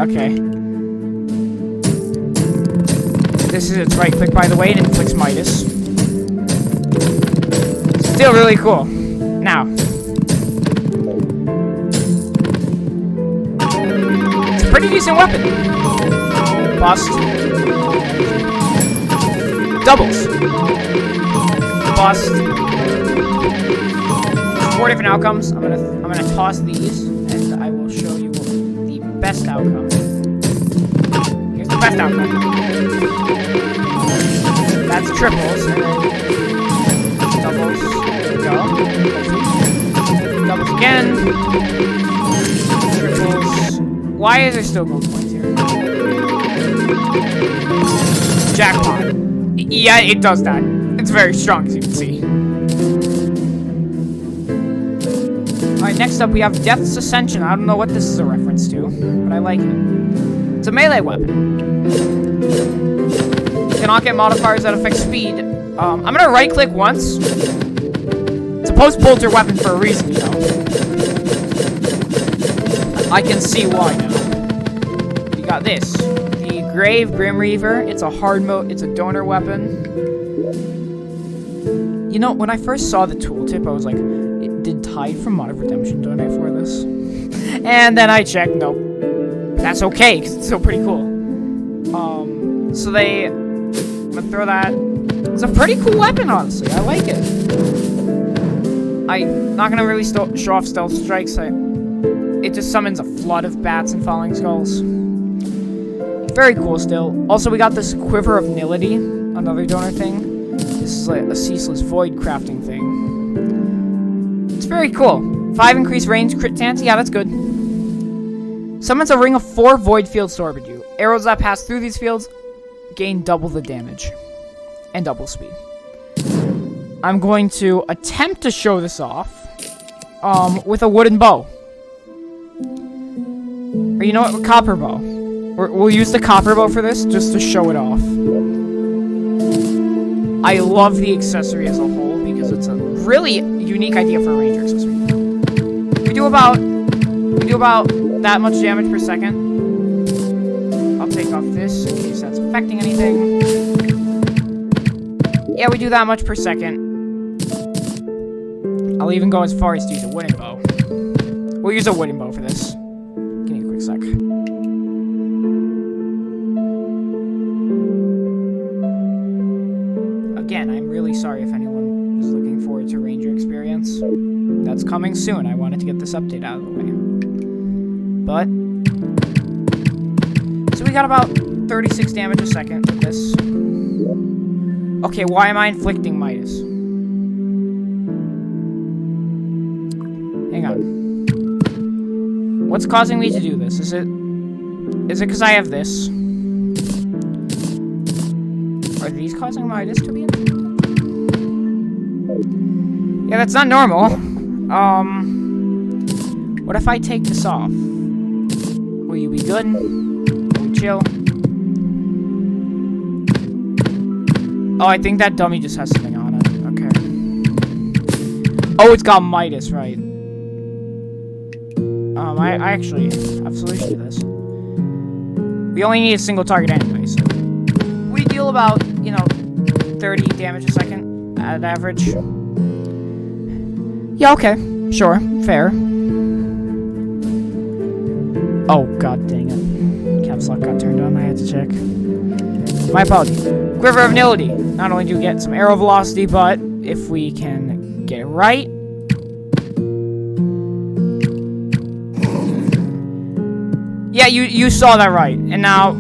Okay. This is its right click, by the way. It inflicts Midas. Still really cool. Now. It's a pretty decent weapon. Bust. Doubles. Bust. 4 different outcomes. I'm gonna toss these, and I will show you the best outcome. Here's the best outcome. That's triples, and then doubles. There we go. Doubles again. Triples. Why is there still gold coins here? Jackpot. Yeah, it does that. It's very strong, as you can see. Alright, next up we have Death's Ascension. I don't know what this is a reference to, but I like it. It's a melee weapon. You cannot get modifiers that affect speed. I'm gonna right click once. It's a post-bolter weapon for a reason, you know. I can see why now. You got this. The Grave Grim Reaver. It's a hard mode. It's a donor weapon. You know, when I first saw the tooltip, I was like, did Tide from Mod of Redemption donate for this? And then I checked, nope. That's okay, because it's still pretty cool. So I'm gonna throw that. It's a pretty cool weapon, honestly. I like it. I'm not gonna really show off Stealth Strikes. It just summons a flood of bats and falling skulls. Very cool still. Also, we got this Quiver of Nility, another donor thing. This is like a ceaseless void crafting thing. It's very cool. 5 increased range, crit chance. Yeah, that's good. Summons a ring of 4 void fields to orbit you. Arrows that pass through these fields gain double the damage and double speed. I'm going to attempt to show this off with a wooden bow. Or you know what? Copper bow. We'll use the copper bow for this just to show it off. I love the accessory as a whole because it's a really unique idea for a ranger accessory. We do about that much damage per second. I'll take off this in case that's affecting anything. Yeah, we do that much per second. I'll even go as far as to use a wooden bow. We'll use a wooden bow for this. Give me a quick sec. Again, I'm really sorry if anyone was looking forward to Ranger Experience. That's coming soon. I wanted to get this update out of the way. But... so we got about 36 damage a second with this. Okay, why am I inflicting Midas? Hang on. What's causing me to do this? Is it because I have this? Are these causing Midas to be in? Yeah, that's not normal. What if I take this off? Will you be good? Will you chill? Oh, I think that dummy just has something on it. Okay. Oh, it's got Midas, right. I actually have a solution to this. We only need a single target anyway, so... we deal about, 30 damage a second at average. Yeah, okay. Sure. Fair. Oh, god dang it. Caps lock got turned on. I had to check. My apologies. Quiver of Nility. Not only do we get some arrow velocity, but if we can get it right... yeah, you saw that right. And now...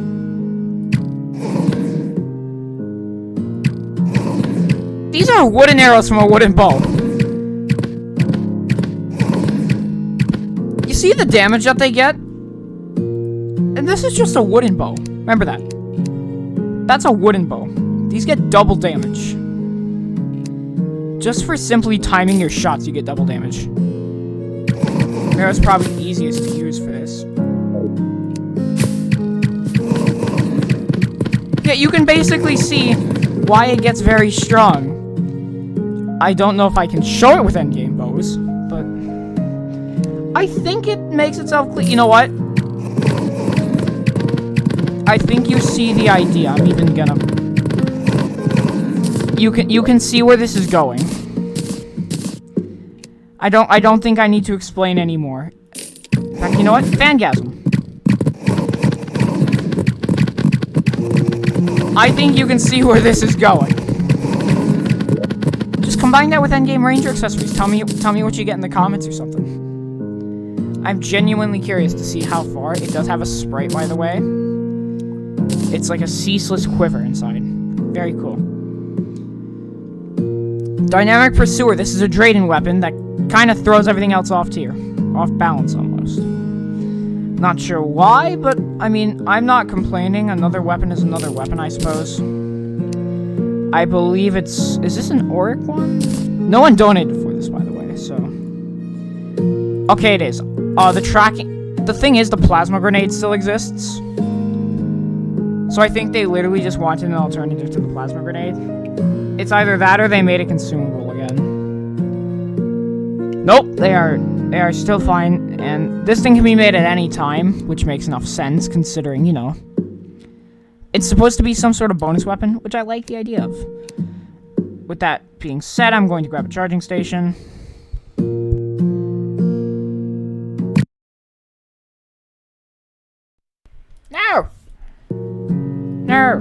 these are wooden arrows from a wooden bow. You see the damage that they get? And this is just a wooden bow. Remember that. That's a wooden bow. These get double damage. Just for simply timing your shots, you get double damage. Arrow's probably the easiest to use for this. Yeah, you can basically see why it gets very strong. I don't know if I can show it with endgame bows, but I think it makes itself clear. You know what? I think you see the idea. I'm even gonna... You can see where this is going. I don't think I need to explain anymore. In fact, you know what? Fangasm. I think you can see where this is going. Just combine that with endgame ranger accessories. Tell me what you get in the comments or something. I'm genuinely curious to see how far. It does have a sprite, by the way. It's like a ceaseless quiver inside. Very cool. Dynamic Pursuer. This is a Drayden weapon that kind of throws everything else off tier. Off balance, almost. Not sure why, but, I mean, I'm not complaining. Another weapon is another weapon, I suppose. I believe it's... is this an Auric one? No one donated for this, by the way, so... okay, it is. The tracking... the thing is, the plasma grenade still exists. So I think they literally just wanted an alternative to the plasma grenade. It's either that or they made it consumable again. Nope, they are still fine, and this thing can be made at any time, which makes enough sense, considering, it's supposed to be some sort of bonus weapon, which I like the idea of. With that being said, I'm going to grab a charging station. No! No!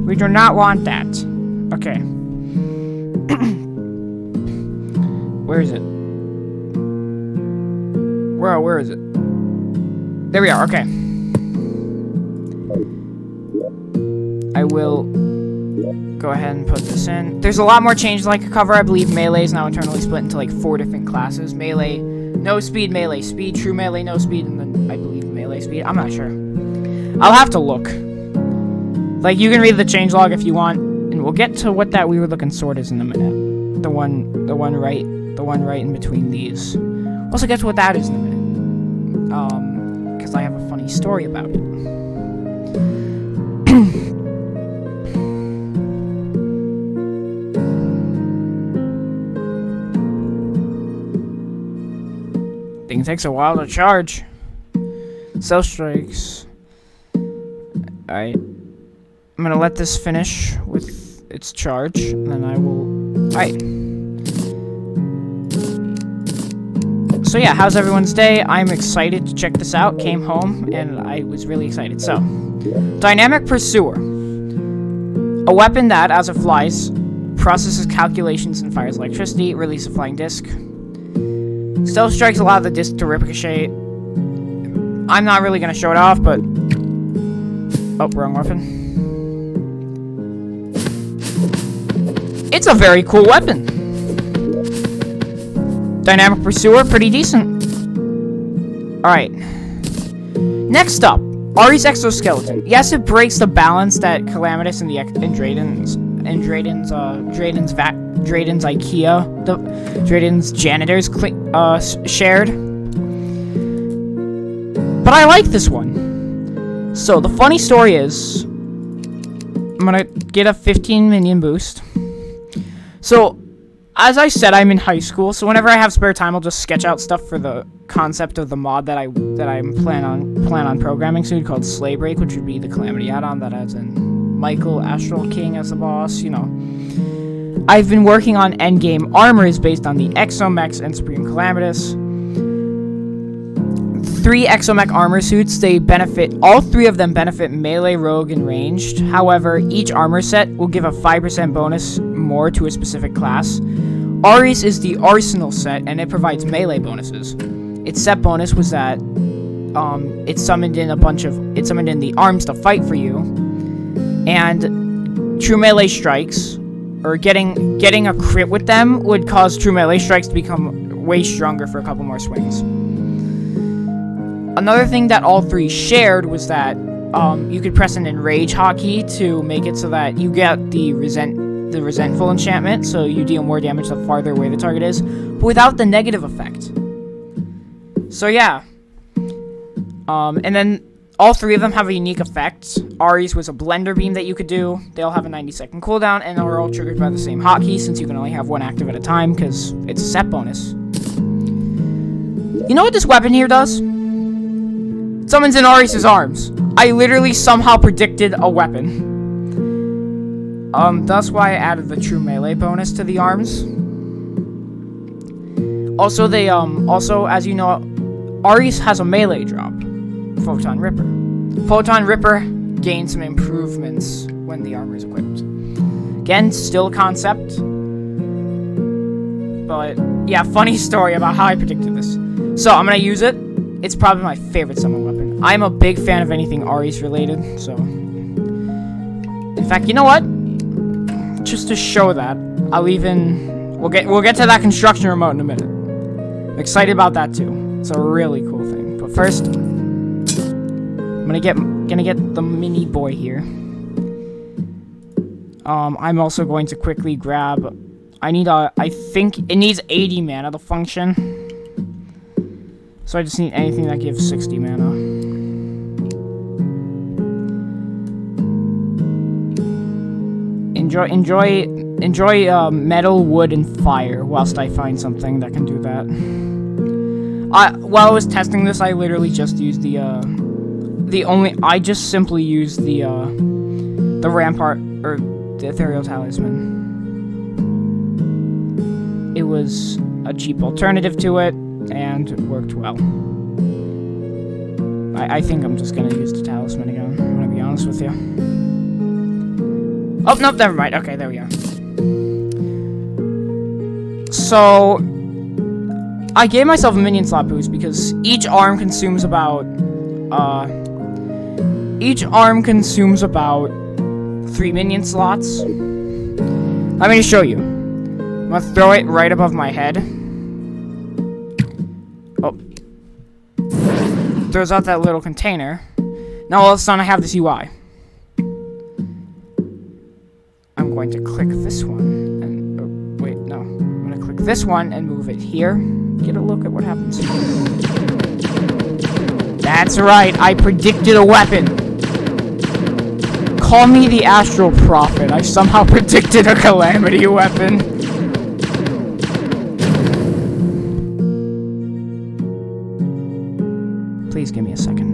We do not want that. Okay. Where is it? Where is it? There we are, okay. I will go ahead and put this in. There's a lot more changes I could cover. I believe melee is now internally split into like 4 different classes. Melee, no speed, melee speed, true melee, no speed, and then I believe melee speed. I'm not sure. I'll have to look. Like, you can read the changelog if you want, and we'll get to what that weird looking sword is in a minute. The one right in between these. We'll also get to what that is in a minute. Because I have a funny story about it. Thing takes a while to charge. Stealth Strikes. Alright. I'm gonna let this finish with its charge, and then I will... Alright. So yeah, how's everyone's day? I'm excited to check this out. Came home, and I was really excited. So, Dynamic Pursuer. A weapon that, as it flies, processes calculations and fires electricity. Release a flying disc. Stealth Strikes allow the disc to ricochet. I'm not really gonna show it off, but... Oh, wrong weapon. It's a very cool weapon. Dynamic Pursuer, pretty decent. Alright. Next up, Ari's Exoskeleton. Yes, it breaks the balance that Calamitas and Drayden's IKEA, Drayden's janitors shared. But I like this one. So the funny story is, I'm gonna get a 15 minion boost. So, as I said, I'm in high school, so whenever I have spare time, I'll just sketch out stuff for the concept of the mod that I'm plan on programming soon, called Slay Break, which would be the Calamity add-on that adds in Michael, Astral King as the boss, you know. I've been working on endgame armors based on the Exomac and Supreme Calamitas. 3 Exomac armor suits, all 3 of them benefit melee, rogue, and ranged. However, each armor set will give a 5% bonus more to a specific class. Ari's is the Arsenal set, and it provides melee bonuses. Its set bonus was that it summoned in the arms to fight for you, and true melee strikes, or getting a crit with them, would cause true melee strikes to become way stronger for a couple more swings. Another thing that all 3 shared was that you could press an Enrage hotkey to make it so that you get the Resentful enchantment, so you deal more damage the farther away the target is, but without the negative effect. So yeah. And then all 3 of them have a unique effect. Ari's was a Blender Beam that you could do. They all have a 90-second cooldown, and are all triggered by the same hotkey, since you can only have one active at a time, because it's a set bonus. You know what this weapon here does? It summons in Ari's arms. I literally somehow predicted a weapon. That's why I added the true melee bonus to the arms. Also, as you know, Ari's has a melee drop. Photon Ripper. Photon Ripper gains some improvements when the armor is equipped. Again, still a concept. But, yeah, funny story about how I predicted this. So, I'm gonna use it. It's probably my favorite summon weapon. I'm a big fan of anything Ari's related, so... In fact, you know what? Just to show that, I'll even... We'll get to that construction remote in a minute. I'm excited about that, too. It's a really cool thing. But first... I'm gonna get the mini boy here. I'm also going to quickly grab... I think it needs 80 mana to function. So I just need anything that gives 60 mana. Enjoy metal, wood, and fire whilst I find something that can do that. While I was testing this, I literally just used I just simply used the Rampart, or the Ethereal Talisman. It was a cheap alternative to it, and it worked well. I think I'm just gonna use the Talisman again, I'm gonna be honest with you. Oh, nope, never mind. Okay, there we are. So, I gave myself a minion slot boost because each arm consumes about 3 minion slots. Let me show you. I'm gonna throw it right above my head. Oh. Throws out that little container. Now all of a sudden I have this UI. I'm going to click this one, and, oh, wait, no. I'm going to click this one and move it here. Get a look at what happens. That's right, I predicted a weapon. Call me the Astral Prophet. I somehow predicted a Calamity weapon. Please give me a second.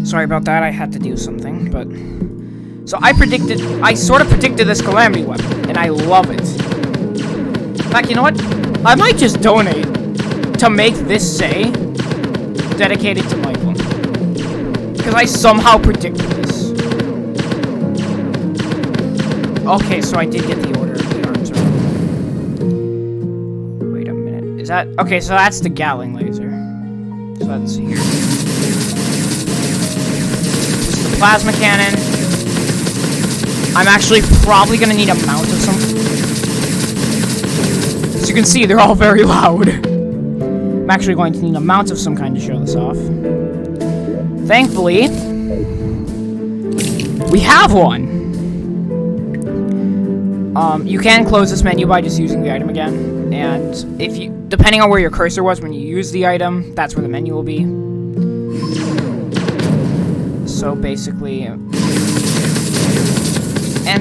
Sorry about that, I had to do something, but... So I sort of predicted this Calamity weapon, and I love it. In fact, you know what? I might just donate to make this say, dedicated to Michael. Because I somehow predicted this. Okay, so I did get the order of the arms right. Wait a minute, is that... Okay, so that's the Gatling laser. So that's here. Plasma cannon. I'm actually probably gonna need a mount of some. As you can see, they're all very loud. I'm actually going to need a mount of some kind to show this off. Thankfully, we have one. You can close this menu by just using the item again, and if you, depending on where your cursor was when you use the item, that's where the menu will be. So basically, and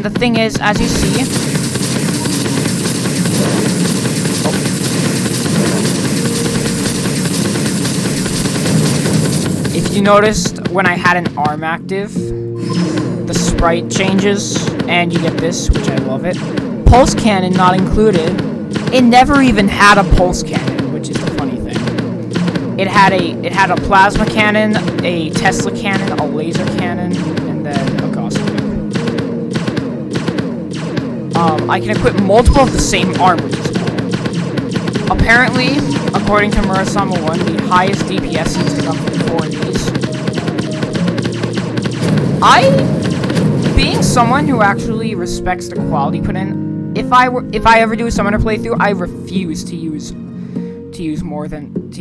the thing is, as you see, if you noticed when I had an arm active, the sprite changes, and you get this, which I love it. Pulse cannon not included. It never even had a pulse cannon, which is the funny thing. It had a plasma cannon, a Tesla cannon, a laser cannon, and then a Gauss cannon. I can equip multiple of the same armor. Apparently, according to Murasama 1, the highest DPS seems to come from 4 of these. Being someone who actually respects the quality put in, if I ever do a summoner playthrough, I refuse to use more than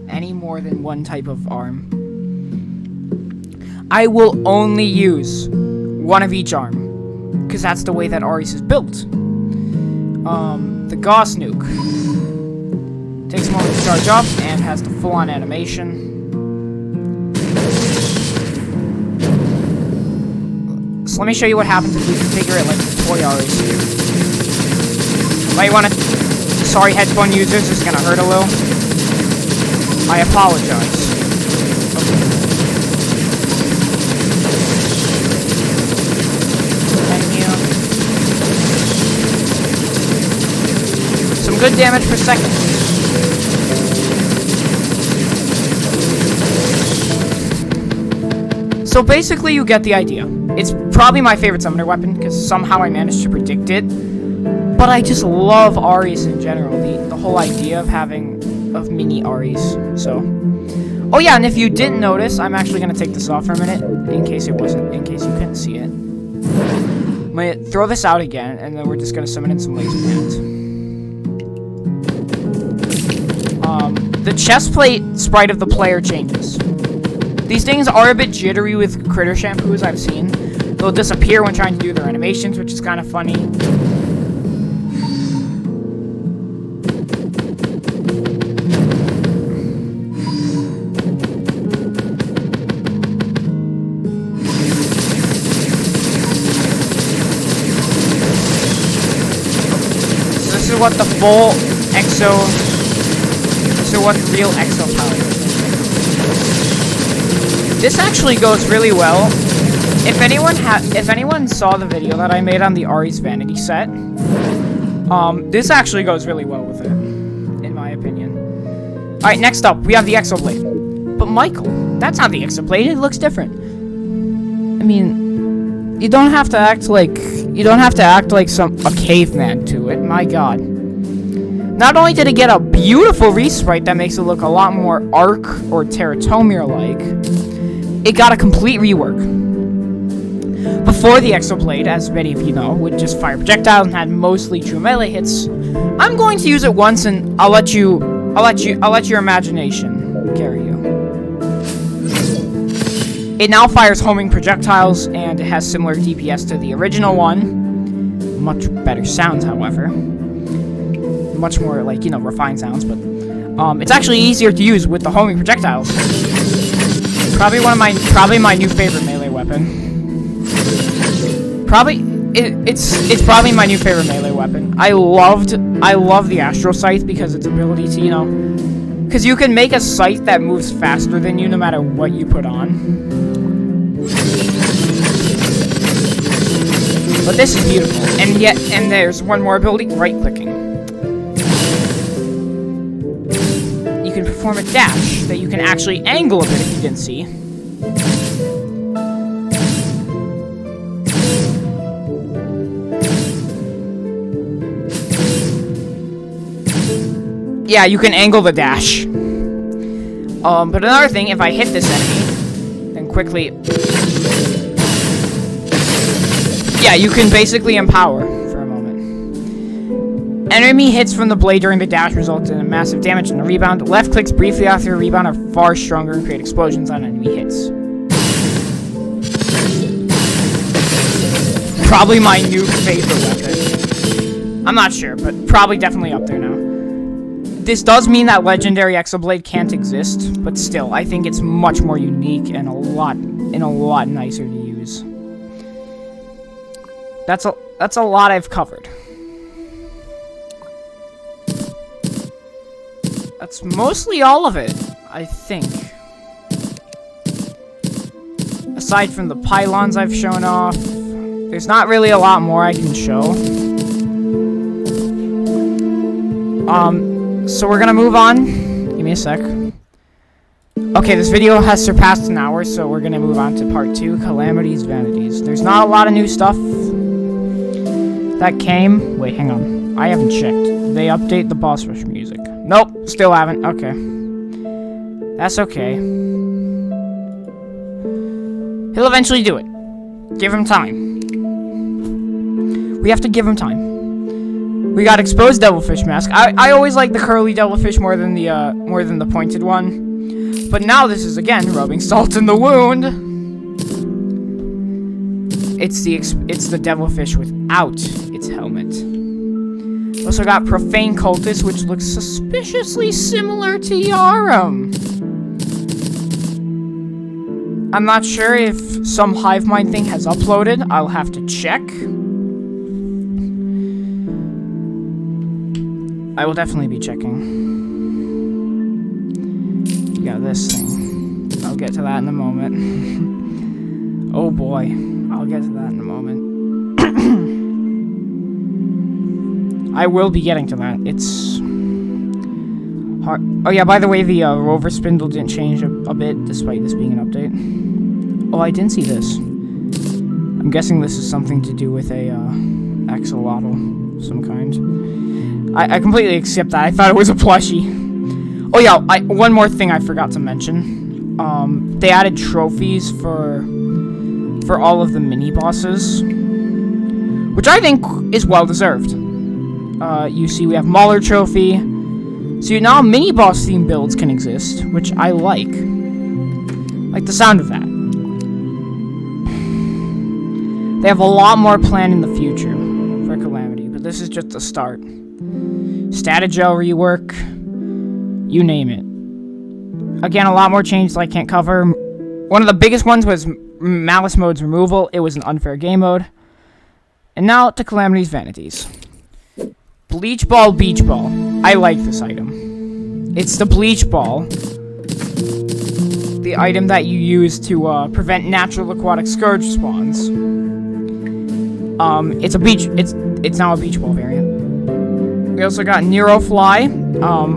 any more than one type of arm. I will only use one of each arm, because that's the way that Ares is built. The Gauss nuke takes a moment to charge up and has the full-on animation. So let me show you what happens if we configure it like the toy Ares. Might want to. Sorry, headphone users, this is gonna hurt a little. I apologize. Okay. Menu. Some good damage per second. So basically, you get the idea. It's probably my favorite summoner weapon because somehow I managed to predict it. But I just love Ares in general, the whole idea of mini Ares, so. Oh yeah, and if you didn't notice, I'm actually gonna take this off for a minute, in case you couldn't see it. I'm gonna throw this out again, and then we're just gonna summon in some laser cannons. The chest plate sprite of the player changes. These things are a bit jittery with critter shampoos I've seen. They'll disappear when trying to do their animations, which is kind of funny. What the full this is what the real exo power is. This actually goes really well. If anyone saw the video that I made on the Ares vanity set, this actually goes really well with it, in my opinion. Alright, next up, we have the Exoblade. But Michael, that's not the Exoblade, it looks different. I mean, you don't have to act like a caveman to it, my god. Not only did it get a beautiful resprite that makes it look a lot more Arc or Terratomir-like, it got a complete rework. But before the Exoblade, as many of you know, would just fire projectiles and had mostly true melee hits. I'm going to use it once, and I'll let your imagination carry you. It now fires homing projectiles, and it has similar DPS to the original one. Much better sounds, however. Much more, like, you know, refined sounds, but it's actually easier to use with the homing projectiles. Probably my new favorite melee weapon. It's probably my new favorite melee weapon. I love the Astral Scythe because its ability to, you know, because you can make a scythe that moves faster than you no matter what you put on. But this is beautiful, and there's one more ability, right-clicking. You can perform a dash that you can actually angle a bit if you didn't see. Yeah, you can angle the dash. But another thing, if I hit this enemy, then quickly... Yeah, you can basically empower for a moment. Enemy hits from the blade during the dash result in a massive damage and a rebound. Left clicks briefly after a rebound are far stronger and create explosions on enemy hits. Probably my new favorite weapon. I'm not sure, but probably definitely up there now. This does mean that Legendary Exoblade can't exist, but still, I think it's much more unique and a lot nicer to use. That's a lot I've covered. That's mostly all of it, I think. Aside from the pylons I've shown off, there's not really a lot more I can show. So we're gonna move on. Give me a sec. Okay, this video has surpassed an hour, so we're gonna move on to part 2, Calamity's Vanities. There's not a lot of new stuff that came. Wait, hang on. I haven't checked. They update the boss rush music. Nope, still haven't. Okay. That's okay. He'll eventually do it. Give him time. We have to give him time. We got exposed devilfish mask. I always like the curly devilfish more than the pointed one. But now this is again rubbing salt in the wound. It's the devilfish without its helmet. Also got Profane Cultist, which looks suspiciously similar to Yarum. I'm not sure if some hive mind thing has uploaded. I'll have to check. I will definitely be checking. You got this thing. I'll get to that in a moment. Oh boy. I'll get to that in a moment. I will be getting to that. It's hard. Oh yeah, by the way, the rover spindle didn't change a bit, despite this being an update. Oh, I didn't see this. I'm guessing this is something to do with a axolotl of some kind. I completely accept that. I thought it was a plushie. Oh yeah, one more thing I forgot to mention. They added trophies for all of the mini bosses, which I think is well deserved. You see, we have Mauler trophy. So now mini boss theme builds can exist, which I like. Like the sound of that. They have a lot more planned in the future for Calamity, but this is just the start. Statagel rework, you name it. Again, a lot more changes I can't cover. One of the biggest ones was Malice Mode's removal. It was an unfair game mode. And now to Calamity's Vanities. Bleach Ball Beach Ball. I like this item. It's the Bleach Ball. The item that you use to prevent natural aquatic scourge spawns. It's now a Beach Ball variant. We also got Nero Fly.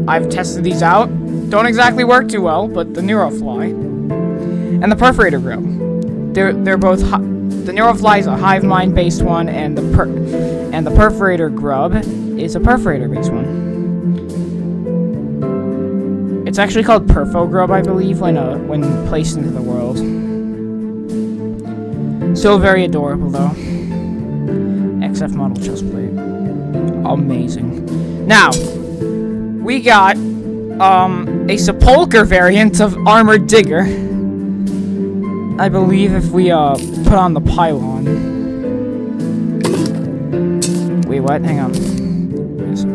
I've tested these out. Don't exactly work too well, but the Nero Fly. And the Perforator Grub. They're both... The Nero Fly is a hive mind based one, and the Perforator Grub is a perforator based one. It's actually called Perfo Grub, I believe, when placed into the world. Still very adorable, though. XF model chestplate. Amazing. Now, we got, a sepulcher variant of Armored Digger. I believe if we, put on the pylon. Wait, what? Hang on. Wait a sec.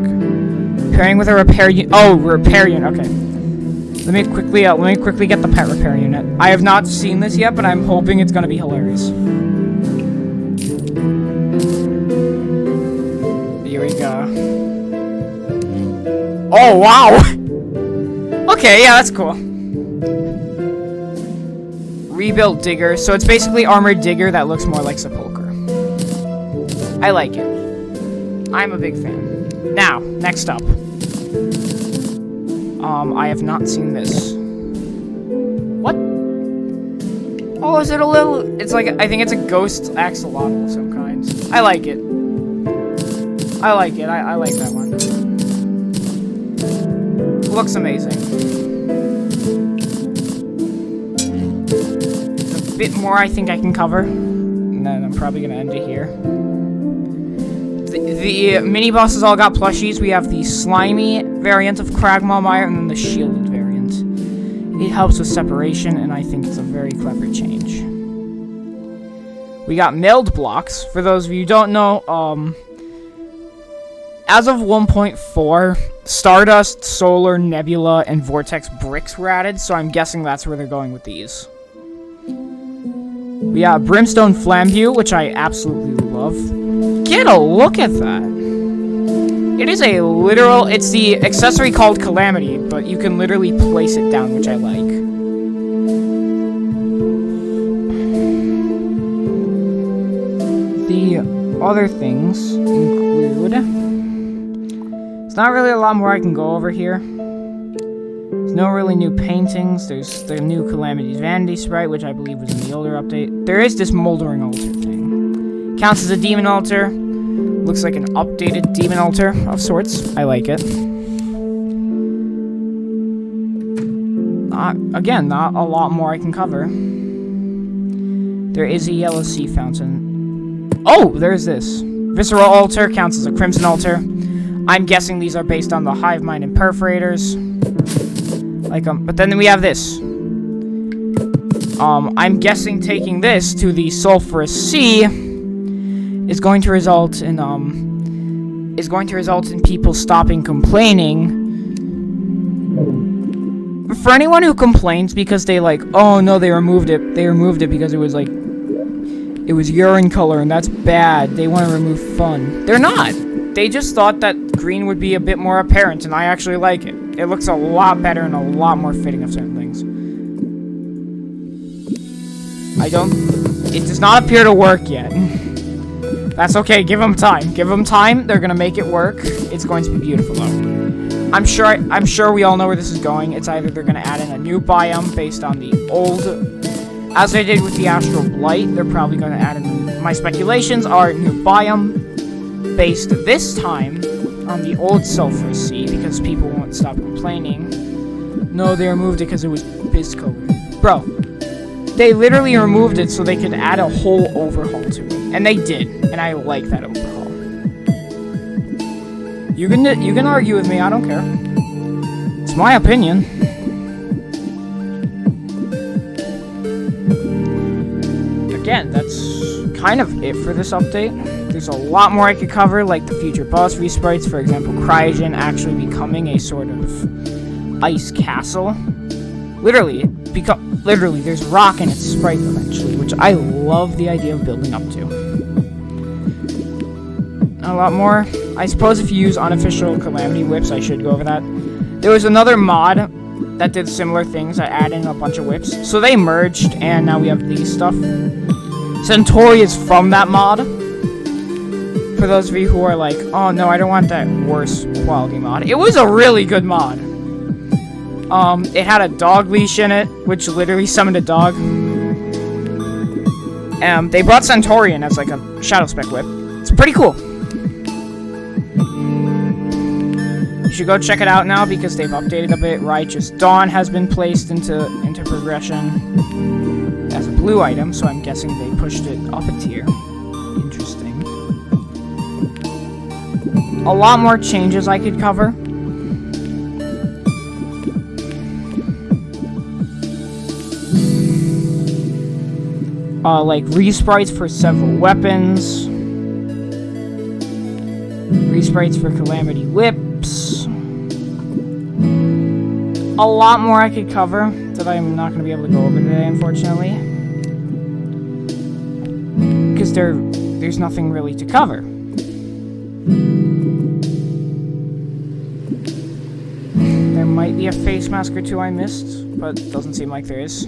Pairing with a repair unit. Oh, repair unit. Okay. Let me quickly get the pet repair unit. I have not seen this yet, but I'm hoping it's gonna be hilarious. Here we go. Oh, wow! Okay, yeah, that's cool. Rebuilt Digger. So it's basically Armored Digger that looks more like Sepulcher. I like it. I'm a big fan. Now, next up. I have not seen this. What? Oh, is it a little... It's like... I think it's a ghost axolotl of some kind. I like it. I like it. I like that one. Looks amazing. There's a bit more I think I can cover. And then I'm probably going to end it here. The mini-bosses all got plushies. We have the slimy variant of Cragmaw and then the shielded variant. It helps with separation, and I think it's a very clever change. We got milled blocks. For those of you who don't know, as of 1.4, Stardust, Solar, Nebula, and Vortex bricks were added, so I'm guessing that's where they're going with these. We got Brimstone Flambeau, which I absolutely love. Get a look at that. It is a literal... It's the accessory called Calamity, but you can literally place it down, which I like. The other things include... There's not really a lot more I can go over here. There's no really new paintings. There's the new Calamity's Vanity Sprite, which I believe was in the older update. There is this Moldering Altar thing. Counts as a demon altar. Looks like an updated demon altar of sorts. I like it. Again, not a lot more I can cover. There is a yellow sea fountain. Oh, there's this. Visceral altar counts as a crimson altar. I'm guessing these are based on the hive mind and perforators. But then we have this. I'm guessing taking this to the sulfurous sea is going to result in people stopping complaining. For anyone who complains because they like, oh no, they removed it because it was like, it was urine color and that's bad. They want to remove fun. They're not. They just thought that green would be a bit more apparent, and I actually like it. It looks a lot better and a lot more fitting of certain things. It does not appear to work yet. That's okay, give them time. Give them time, they're gonna make it work. It's going to be beautiful though. I'm sure we all know where this is going. It's either they're gonna add in a new biome based on the old, as they did with the Astral Blight, they're probably gonna add in, my speculations are, new biome based this time on the old Sulphur Sea, because people won't stop complaining. No, they removed it because it was Bisco. Bro, they literally removed it so they could add a whole overhaul to it. And they did, and I like that overhaul. You can argue with me, I don't care. It's my opinion. Again, that's kind of it for this update. There's a lot more I could cover, like the future boss resprites, for example, Cryogen actually becoming a sort of ice castle. Literally, there's rock in its sprite eventually, which I love the idea of building up to. A lot more. I suppose if you use unofficial Calamity whips, I should go over that. There was another mod that did similar things that added in a bunch of whips. So they merged, and now we have these stuff. Centauri is from that mod. For those of you who are like, oh no, I don't want that worse quality mod. It was a really good mod. It had a dog leash in it, which literally summoned a dog. They brought Centaurian as like a Shadow Spec whip. It's pretty cool. You should go check it out now because they've updated a bit. Righteous Dawn has been placed into progression as a blue item, so I'm guessing they pushed it up a tier. Interesting. A lot more changes I could cover. Like resprites for several weapons. Resprites for Calamity Whips. A lot more I could cover that I'm not going to be able to go over today, unfortunately. Because there's nothing really to cover. There might be a face mask or two I missed, but it doesn't seem like there is.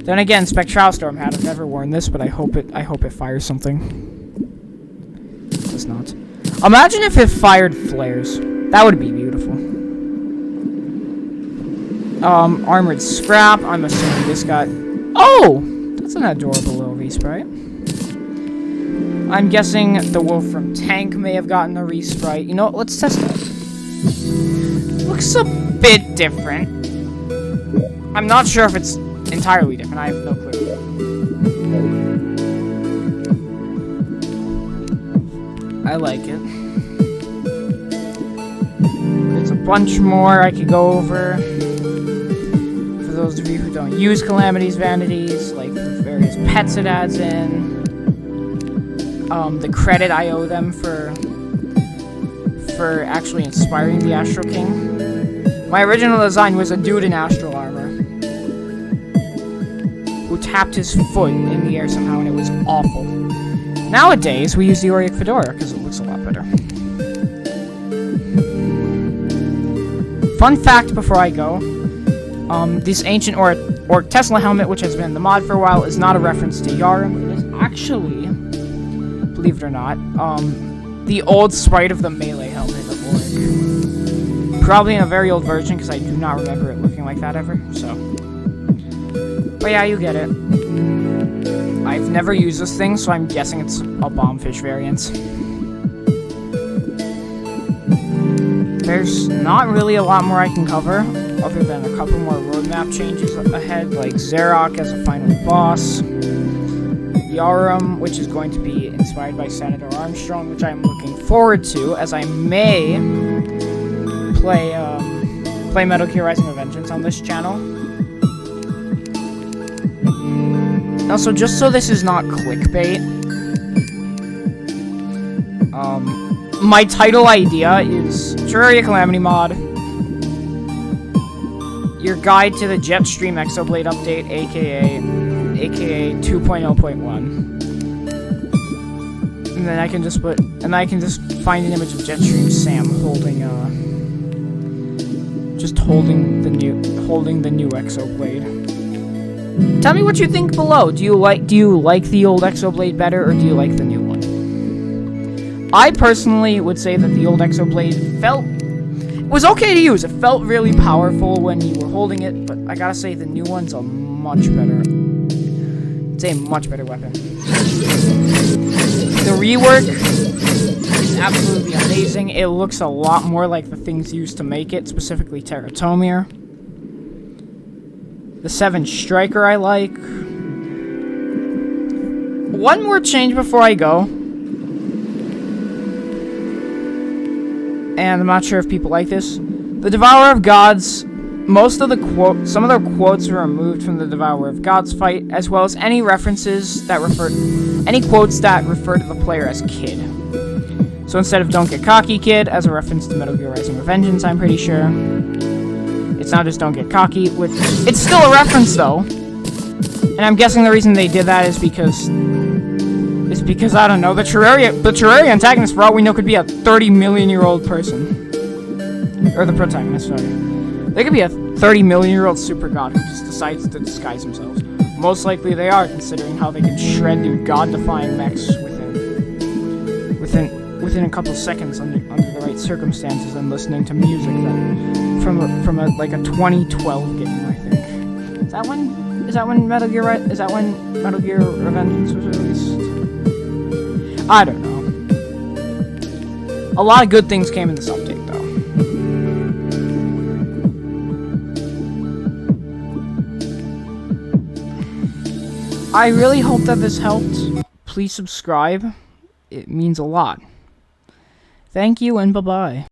Then again, Spectral Storm had. I've never worn this, but I hope it fires something. It does not. Imagine if it fired flares. That would be beautiful. Armored Scrap. I'm assuming this got... Oh! That's an adorable little resprite. I'm guessing the Wolfram Tank may have gotten a resprite. You know what? Let's test that. Looks a bit different. I'm not sure if it's entirely different. I have no clue. I like it. There's a bunch more I could go over. For those of you who don't use Calamity's vanities, like the various pets it adds in. The credit I owe them for actually inspiring the Astral King. My original design was a dude in Astral Armor who tapped his foot in the air somehow, and it was awful. Nowadays, we use the Auric Fedora because it looks a lot better. Fun fact before I go, this ancient Orc Tesla helmet, which has been in the mod for a while, is not a reference to Yarum. It is actually, believe it or not, the old sprite of the melee helmet of Auric. Probably in a very old version, because I do not remember it looking like that ever, so. But yeah, you get it. I've never used this thing, so I'm guessing it's a bombfish variant. There's not really a lot more I can cover, other than a couple more roadmap changes ahead, like Xerok as a final boss, Yarum, which is going to be inspired by Senator Armstrong, which I'm looking forward to, as I may play Metal Gear Rising Revengeance on this channel. Also, just so this is not clickbait, my title idea is Terraria Calamity Mod, your guide to the Jetstream Exoblade update, aka 2.0.1. And then I can just find an image of Jetstream Sam holding the new Exoblade. Tell me what you think below. Do you like the old Exoblade better, or do you like the new one? I personally would say that the old Exoblade was okay to use. It felt really powerful when you were holding it, but I gotta say the new one's a much better. It's a much better weapon. The rework is absolutely amazing. It looks a lot more like the things used to make it, specifically Terratomir. The 7 Striker I like. One more change before I go. And I'm not sure if people like this. The Devourer of Gods, some of the quotes were removed from the Devourer of Gods fight, as well as any quotes that refer to the player as Kid. So instead of "Don't Get Cocky, Kid," as a reference to Metal Gear Rising Revengeance, I'm pretty sure. It's not just "Don't Get Cocky," which it's still a reference though. And I'm guessing the reason they did that is because I don't know, the Terraria antagonist, for all we know, could be a 30-million-year-old person. Or the protagonist, sorry. They could be a 30-million-year-old super god who just decides to disguise themselves. Most likely they are, considering how they can shred new god-defying mechs within a couple seconds under the right circumstances, and listening to music that from a 2012 game, I think. Is that when Metal Gear Revengeance was released? I don't know. A lot of good things came in this update, though. I really hope that this helped. Please subscribe. It means a lot. Thank you and bye-bye.